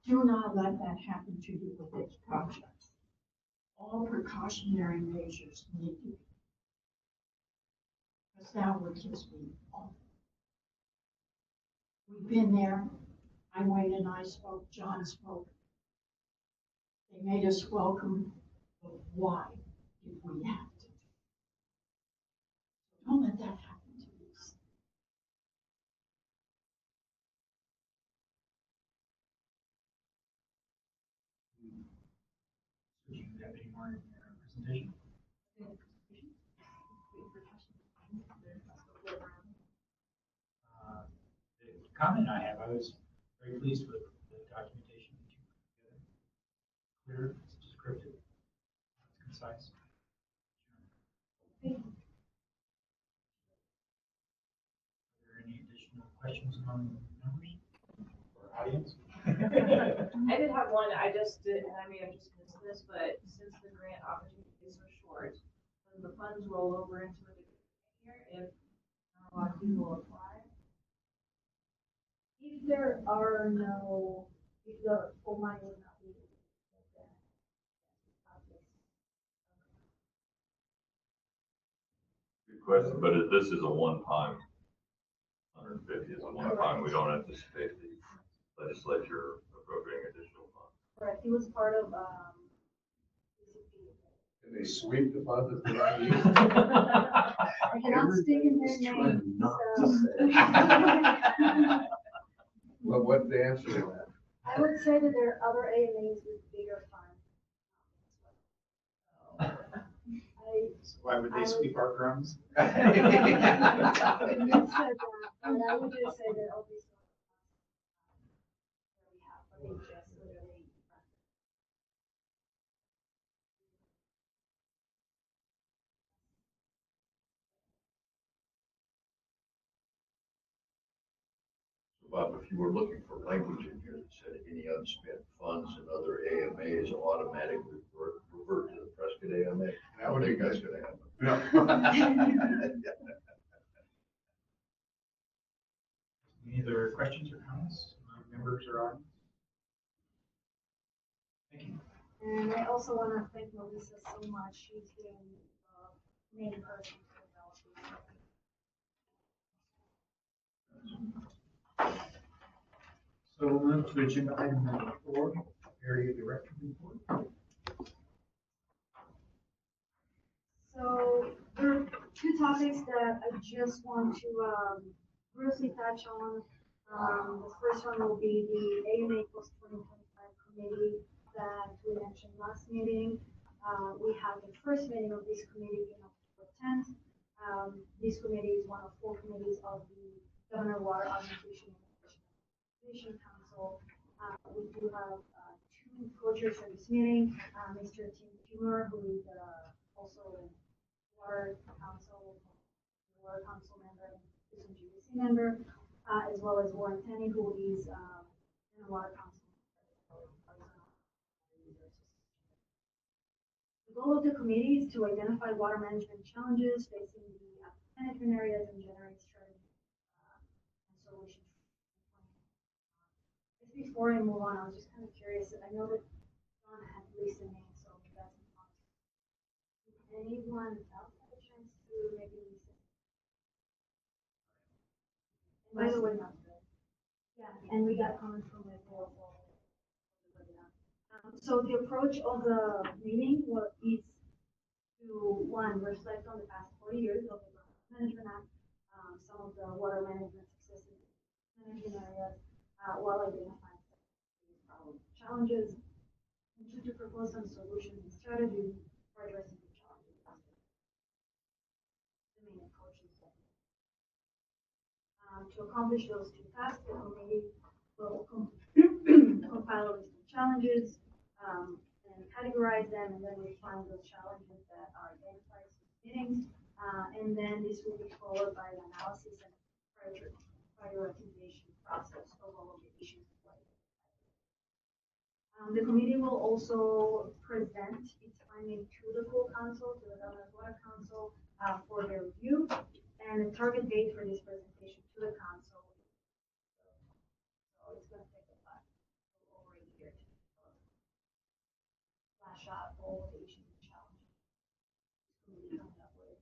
S8: Do not let that happen to you with this project. All precautionary measures need to be. Because that would just be awful. We've been there. Wayne and I spoke, John spoke. They made us welcome, but why did we have to? Don't let that happen to us.
S1: Do you have any more presentation? The comment I have, I was very pleased with the documentation that you put together. Clear, it's descriptive, it's concise. Are there any additional questions among members or audience?
S5: I did have one, I just did, and I may have just missed this, but since the grant opportunities are short, when the funds roll over into a different year, if not a lot of people apply.
S4: If there are no, if the full money would not be.
S3: Good question, but this is a one-time, 150 is a one-time, we don't anticipate the legislature appropriating additional funds.
S4: Correct, it was part of,
S6: Can they sweep the funds if they're not used?
S4: I cannot stick in their
S7: Everybody's
S4: name,
S7: trying not
S4: so.
S7: to say.
S6: Well, what's the answer to that?
S4: I would say that there are other AMAs with bigger funds.
S1: Why would they sweep our crumbs?
S4: I wouldn't have said that, but I would just say that obviously. We have, but they just literally.
S7: Bob, if you were looking for language in here that said any unspent funds in other AMAs automatically revert to the Prescott AMA, I don't think that's gonna happen.
S1: Any other questions or comments among members or audience? Thank you.
S4: And I also want to thank Melissa so much. She's been the main person for developing.
S1: So we'll move to agenda item number 4, area director report.
S4: So there are two topics that I just want to briefly touch on. The first one will be the AMA Post 2025 committee that we mentioned last meeting. We had the first meeting of this committee in October 10th. This committee is one of 4 committees of the Governor Water Administration Council. We do have 2 co-chairs for this meeting, Mr. Tim Kumar, who is also a water council member, is a GBC member, as well as Warren Tenney, who is in a water council. The goal of the committee is to identify water management challenges facing the management areas and generate strategy and solutions. Before I move on, I was just kind of curious. I know that John had listed names, so that's important. Anyone else have a chance to maybe listen? By the way, yeah, and we got comments from the board. So the approach of the meeting is to, one, reflect on the past 40 years of the Groundwater Management Act, some of the water management successes in management areas, while identifying challenges, and two, to propose some solutions and strategies for addressing the challenges. The main approaches. To accomplish those two tasks, the committee will compile a list of challenges and categorize them, and then refine those challenges that are identified in meetings. And then this will be followed by an analysis and prioritization process of all of the issues. The committee will also present its finding to the full council, to the Governor's Water Council, for their review. And the target date for this presentation to the council. So it's going to take about over a year to flash out all of the issues and challenges coming up with.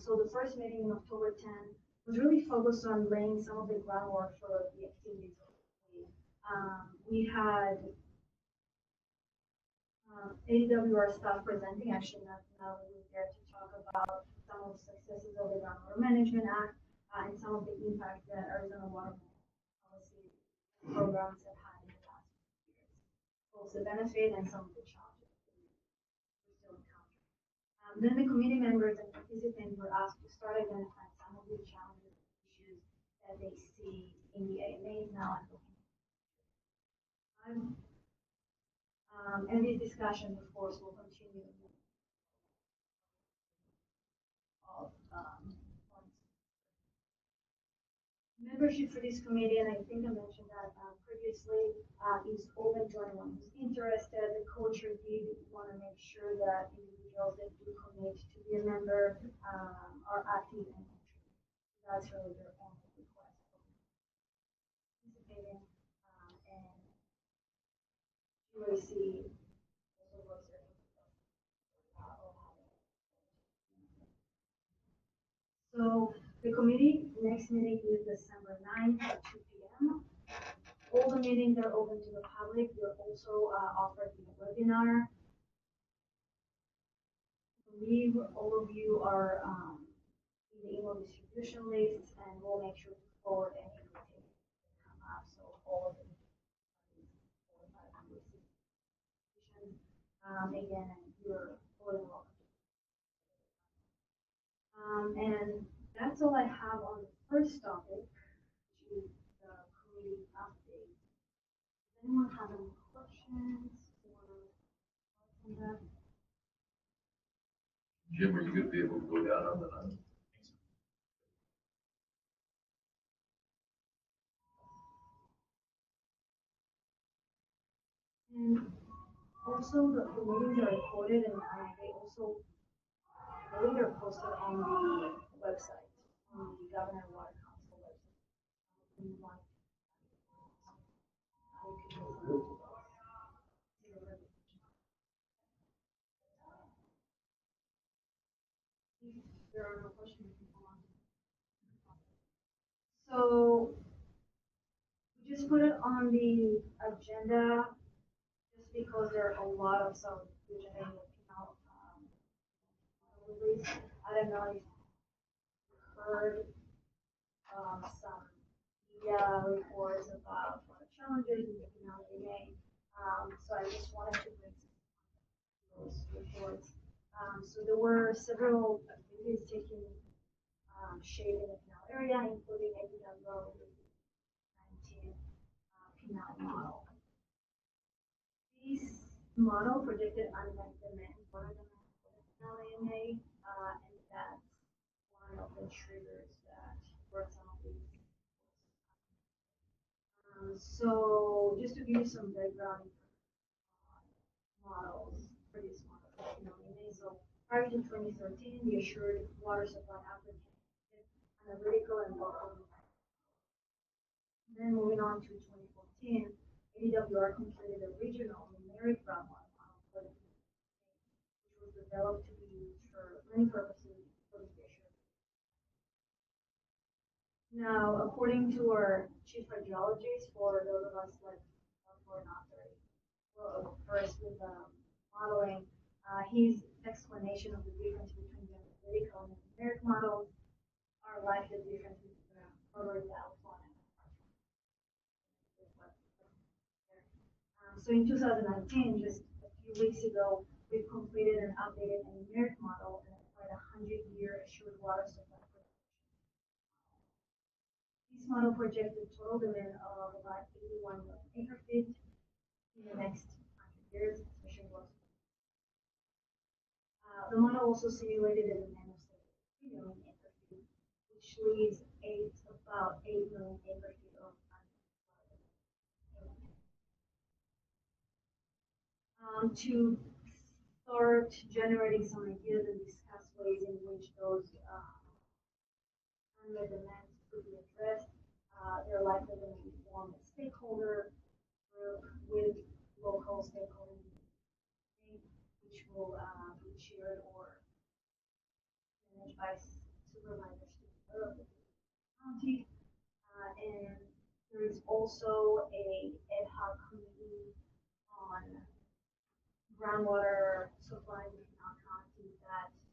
S4: So the first meeting in October 10 was really focused on laying some of the groundwork for the activities. We had AWR staff presenting, actually now we're there to talk about some of the successes of the Groundwater Management Act and some of the impact that Arizona water policy programs have had in the last few years, both the benefit and some of the challenges we still encounter. Then the committee members and participants were asked to start identifying some of the challenges and issues that they see in the AMAs now and looking. And these discussions, of course, will continue. Membership for this committee, and I think I mentioned that previously, is open to anyone who's interested. The culture did want to make sure that individuals that do commit to be a member are active and contribute. That's really their only request for participating, and UAC also works there. So the committee next meeting is December 9th at 2 p.m. All the meetings are open to the public. We're also offered a webinar. I believe all of you are in the email distribution list, and we'll make sure to forward any invitations that come up. So all of the again, you're more than welcome. And that's all I have on the first topic, which is the committee update. Does anyone have any questions or thoughts on that?
S3: Jim, are you going to be able to go down on the 9th?
S4: And also the meetings are recorded, and they also, I believe they're posted on the website, on the Governor Water Council website. There are no questions. So we just put it on the agenda just because there are a lot of some agenda release. I don't know if you heard some media reports about what the challenges in the canal they so I just wanted to bring those reports. So there were several activities taking shape in the canal area, including a road 19 canal model. This model predicted unmet demand for the canal AMA, and that's one of the triggers that were some of these. So just to give you some background models for this model, so prior to 2013, the assured water supply application analytical and local. Then moving on to 2014, AWR completed a regional numeric groundwater model for the which was developed to be used for many purposes for the assured. Now, according to our chief hydrologist, for those of us like who are not very well versed with modeling, he's explanation of the difference between the analytical and numeric models are like the difference between the Robert one. So in 2019, just a few weeks ago, we completed and updated a numeric model and applied a 100-year assured water supply projection. This model projected total demand of about 81 million acre feet in the next 100 years, especially water. The model also simulated a demand of 73 million acre feet, which leaves about 8 million acre feet of to start generating some ideas and discuss ways in which those unmet demands could be addressed. They're likely going to form a stakeholder group with local stakeholders, which will be chaired or managed by supervisors of the county. And there is also a ad hoc committee on groundwater supply within our county that is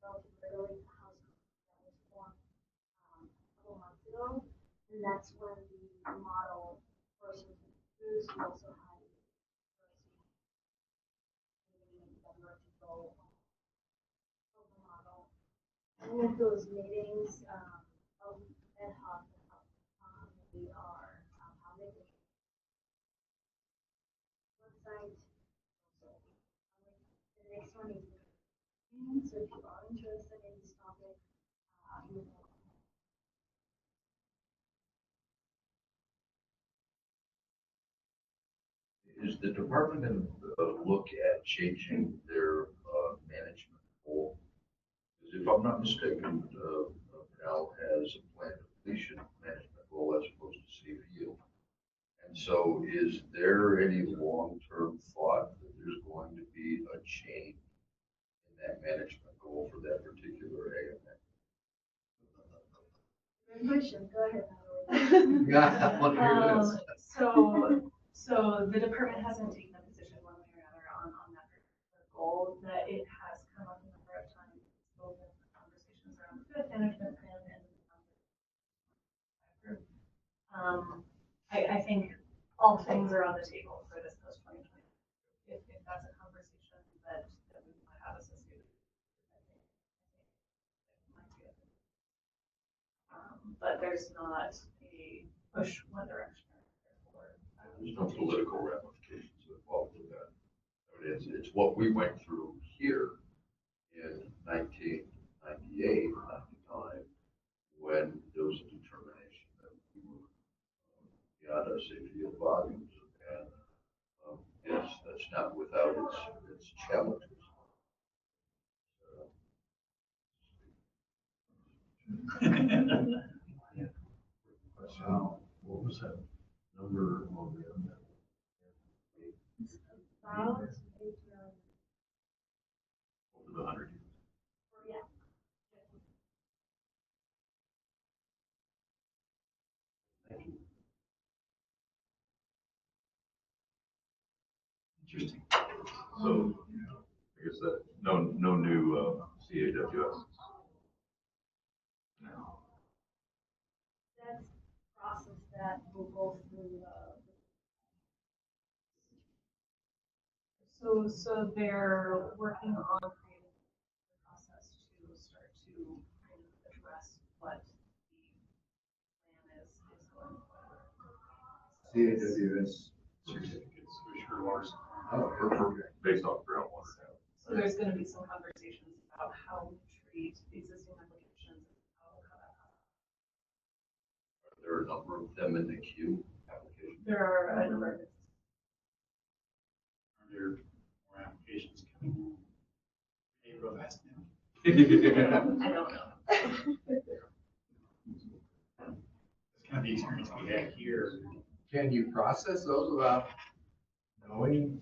S4: relatively early in the house that was formed a couple months ago. And that's when the model first was introduced. We also had a member to go of the model. And with those meetings of ad hoc, we are public website. The next one is, so if you are interested in this topic, you know.
S7: Is the department going to look at changing their management goal? Because if I'm not mistaken, Cal has a plant depletion management goal as opposed to safe yield. And so is there any long-term thought that there's going to be a change in that management goal for that particular AMA?
S4: Good question. Go ahead.
S6: Yeah, I want to hear this.
S5: So the department hasn't taken a position one way or another on that particular goal, that it has come up a number of times, both in conversations around the good management plan and the group. I think all things are on the table for this post 2020. If that's a conversation that we want to have associated, I think it might be but there's not a push one direction or
S3: There's no political ramifications involved with that. I mean, it's what we went through here in 1998, 99, when there was a determination that we were beyond our safety of volumes. And yes, that's not without its challenges.
S7: What was that number on the
S4: About 8 million.
S3: Over the 100 years.
S4: Yeah.
S7: Thank you.
S3: Interesting. So, I guess that no new CAWS. No.
S4: That's a process that will go through.
S5: So they're working on creating the process to start to kind of address what the plan is going forward.
S6: CAWS.
S3: Certificates of assured water supply.
S6: Oh, perfect.
S3: Based off groundwater.
S5: So there's going to be some conversations about how we treat existing applications and how that happens.
S7: Are there a number of them in the queue application?
S5: There are a number of
S1: Are there more applications coming in? Hey, real fast now.
S5: I don't know.
S1: That's kind of the experience we had here.
S6: Can you process those without knowing,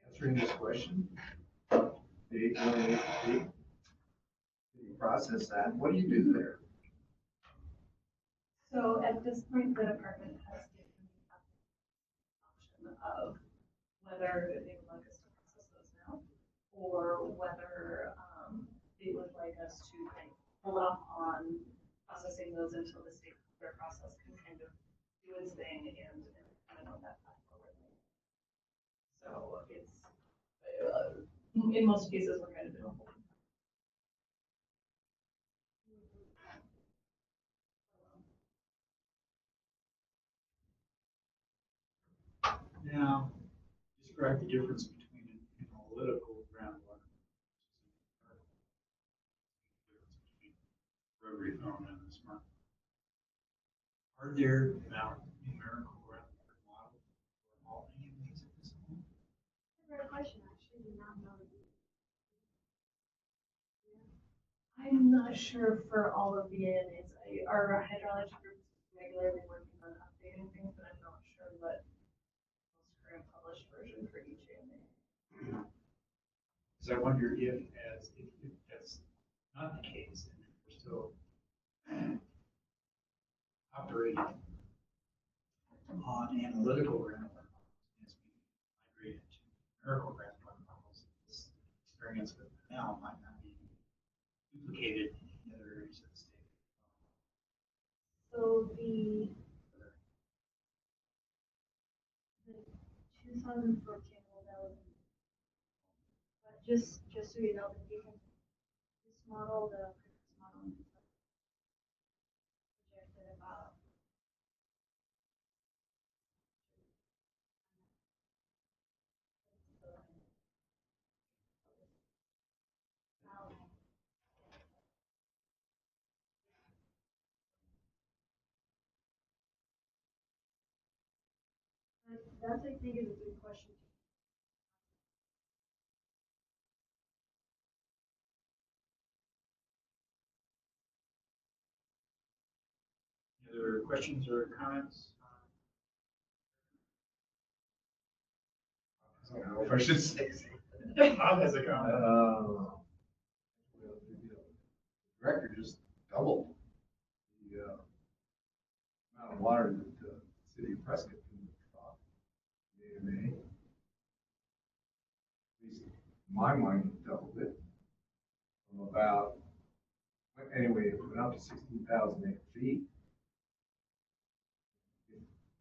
S6: answering this question? The 8 million acre feet? Can you process that? What do you do there?
S5: So at this point, the department has given the option of whether they would like us to process those now or whether they would like us to kind of hold off on processing those until the state clear process can kind of do its thing and kind of on that path forward. So it's, in most cases, we're kind of in a holding.
S1: Now, describe the difference between an analytical groundwater versus rotary phone and the smart. Are there now numerical groundwater models for all any of these at this point?
S4: Great question, actually, did not know.
S5: I'm not sure for all of the ANAs. Our hydrology group is regularly working on updating things, but I'm not sure what most current published version for each ANA.
S1: Because I wonder if that's not the case, and if we're still operating on analytical groundwater models as we migrate into numerical groundwater models, this experience with now might not be duplicated in other areas of the state.
S4: So the 2014 model, but just so you know, the difference, this model, the previous model, projected about that I think is a good question.
S1: Any other questions or comments? I don't know if I should say. Bob has a comment.
S6: The director just doubled the amount of water that the city of Prescott can draw. The AMA. At least in my mind, it doubled it from about, anyway, it went up to 16,000 feet.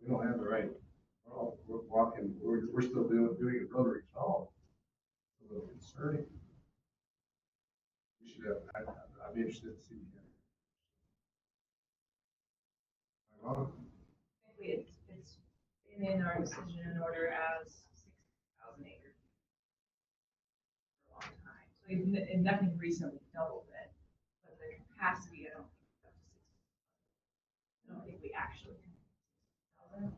S6: We don't have the right, well, we're walking, we're still doing a rotary phone. It's a little concerning. We should have, I'd be interested to see. I'm wrong.
S5: Technically, it's been in our decision in order as 6,000 acres for a long time. So it nothing recently doubled it, but the capacity, I don't think it's up to 6,000. I don't think we actually can 6,000 in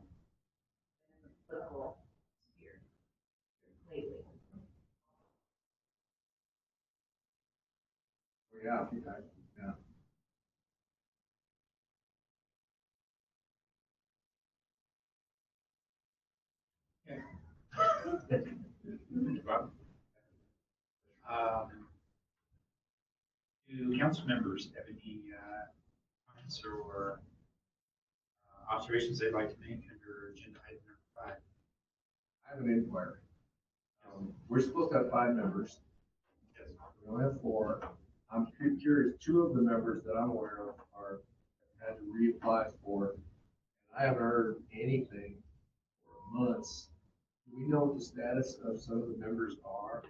S5: the political sphere lately.
S6: Oh, yeah, I think yeah.
S1: Bob? Do council members have any comments or observations they'd like to make under agenda item number 5?
S6: I have an inquiry. We're supposed to have 5 members.
S1: Yes.
S6: We only have 4. I'm curious, 2 of the members that I'm aware of had to reapply for it. And I haven't heard anything for months. Do we know what the status of some of the members are?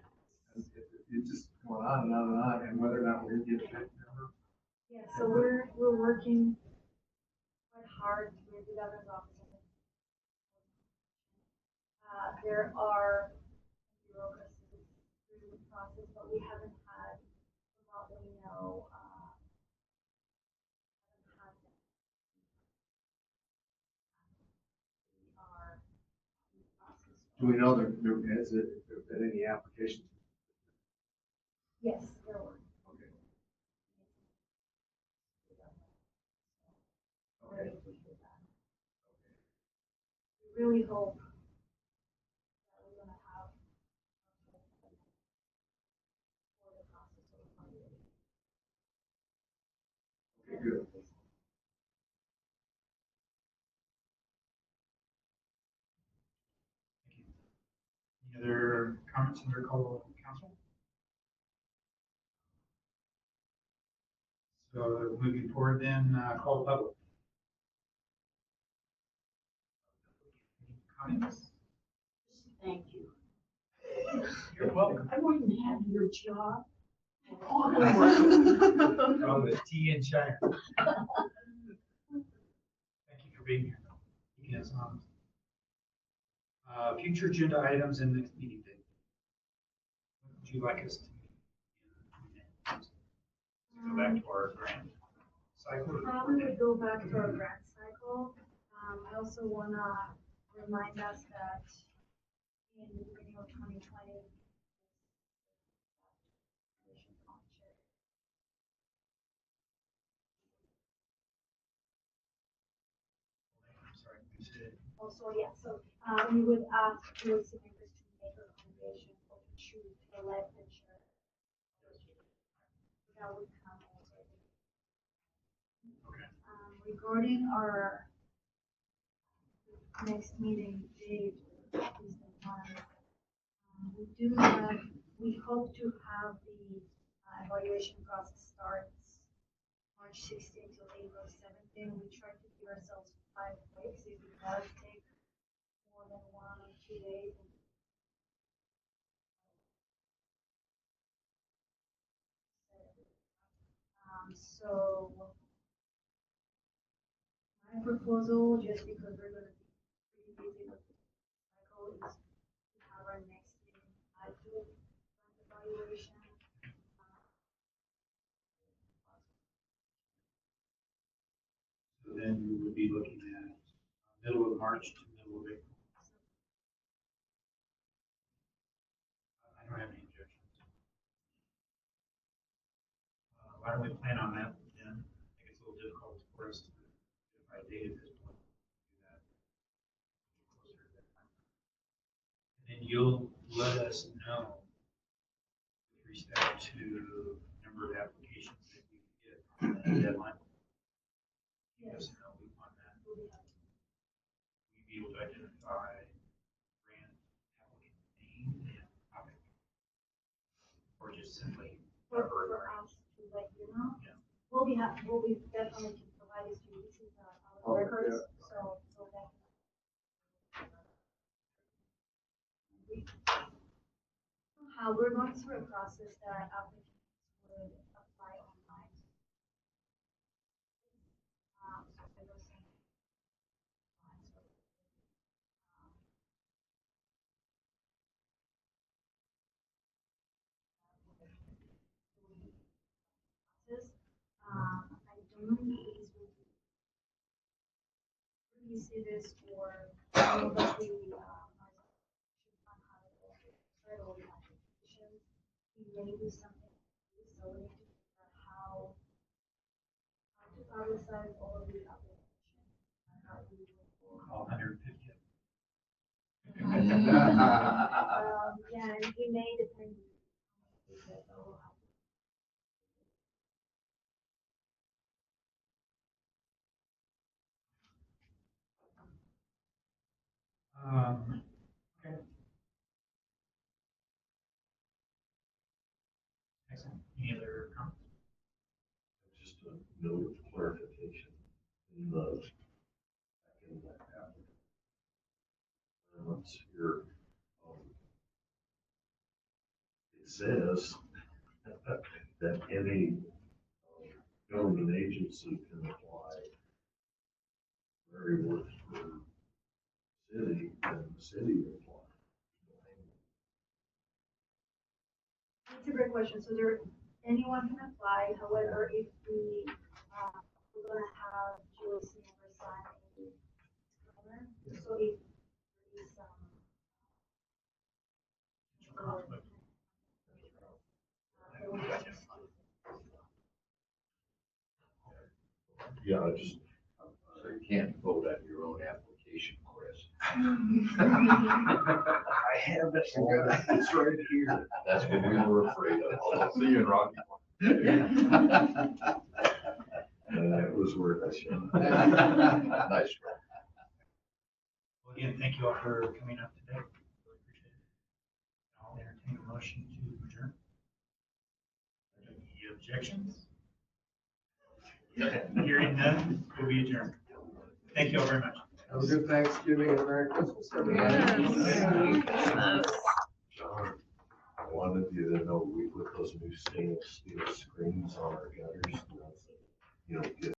S6: And it's just going on and on and on, and whether or not we're going to get a 5th member?
S4: Yeah, so we're working quite hard with the governor's office. There are bureaucracies through the process, but we haven't had, from what we know, haven't had that. We are in the process.
S6: Do we know that there been any applications?
S4: Yes, there were.
S6: Okay.
S4: Very pleased with that. We really hope that we're gonna have for the process of funding.
S6: Okay, good.
S1: Thank you. Any other comments under call of council? So moving forward then, call the public. Comments?
S8: Thank you.
S1: You're welcome.
S8: I wouldn't have your job. for all the work.
S1: From the tea in China. Thank you for being here. Keeping us honest. Future agenda items and next meeting date. What would you like us to? Go back to our grant cycle.
S4: Probably would go back to our grant cycle. I also wanna remind us that in the beginning of 2020.
S1: I'm sorry, you said.
S4: Also, yeah, so, we would ask policy members to make a recommendation for to choose the life insurance. That would come also.
S1: Okay.
S4: Regarding our next meeting date, is the one, we hope to have the evaluation process starts March 16th to April 17th. We try to give ourselves 5 weeks. If it does take more than 1 or 2 days. So my proposal, just because we're gonna be pretty busy with the cycle, is to have our next meeting, I do evaluation.
S1: So then we would be looking at middle of March to middle of April. I don't have any objections. Why don't we plan on that then? I think it's a little difficult for us to identify a date at this point. Do that closer to that time. And then you'll let us know with respect to number of applications that we can get on that deadline. Let us know we want that. Will you be able to identify grant applicant name and topic? Or just simply
S4: For
S1: number of
S4: us to let you know.
S1: Yeah.
S4: We'll be definitely to provide this to you. This is our records, so definitely. We're going through a process that applicants would apply online. So there was some I don't know if these will be. We see this for, that we, we may do something, so we need to figure out how to publicize all of the applications. And how we will.
S1: Call 150.
S4: Yeah, and we may depend.
S1: Okay. Excellent. Any other comments?
S7: Just a note of clarification in the, back in that applicant. Let's hear, it says that any government agency can apply where he works for city, and the city apply.
S4: That's a great question. So anyone can apply. However, if we're gonna have GOC members sign a disclaimer, so if there is some.
S1: Conflict.
S7: Yeah, I just,
S6: So you can't vote on your own application, Chris.
S7: I have it, it's right here.
S6: That's what we were afraid of.
S3: I'll see you in Rocky.
S7: That was worth it.
S6: Nice.
S1: Well, again, thank you all for coming up today. Really appreciate it. I'll entertain a motion to adjourn. Any objections? Hearing none, we'll be adjourned. Thank you all very much.
S6: Have a good Thanksgiving and Merry Christmas, everybody.
S7: John, I wanted you to know, we put those new stainless steel screens on our gutters. You know, get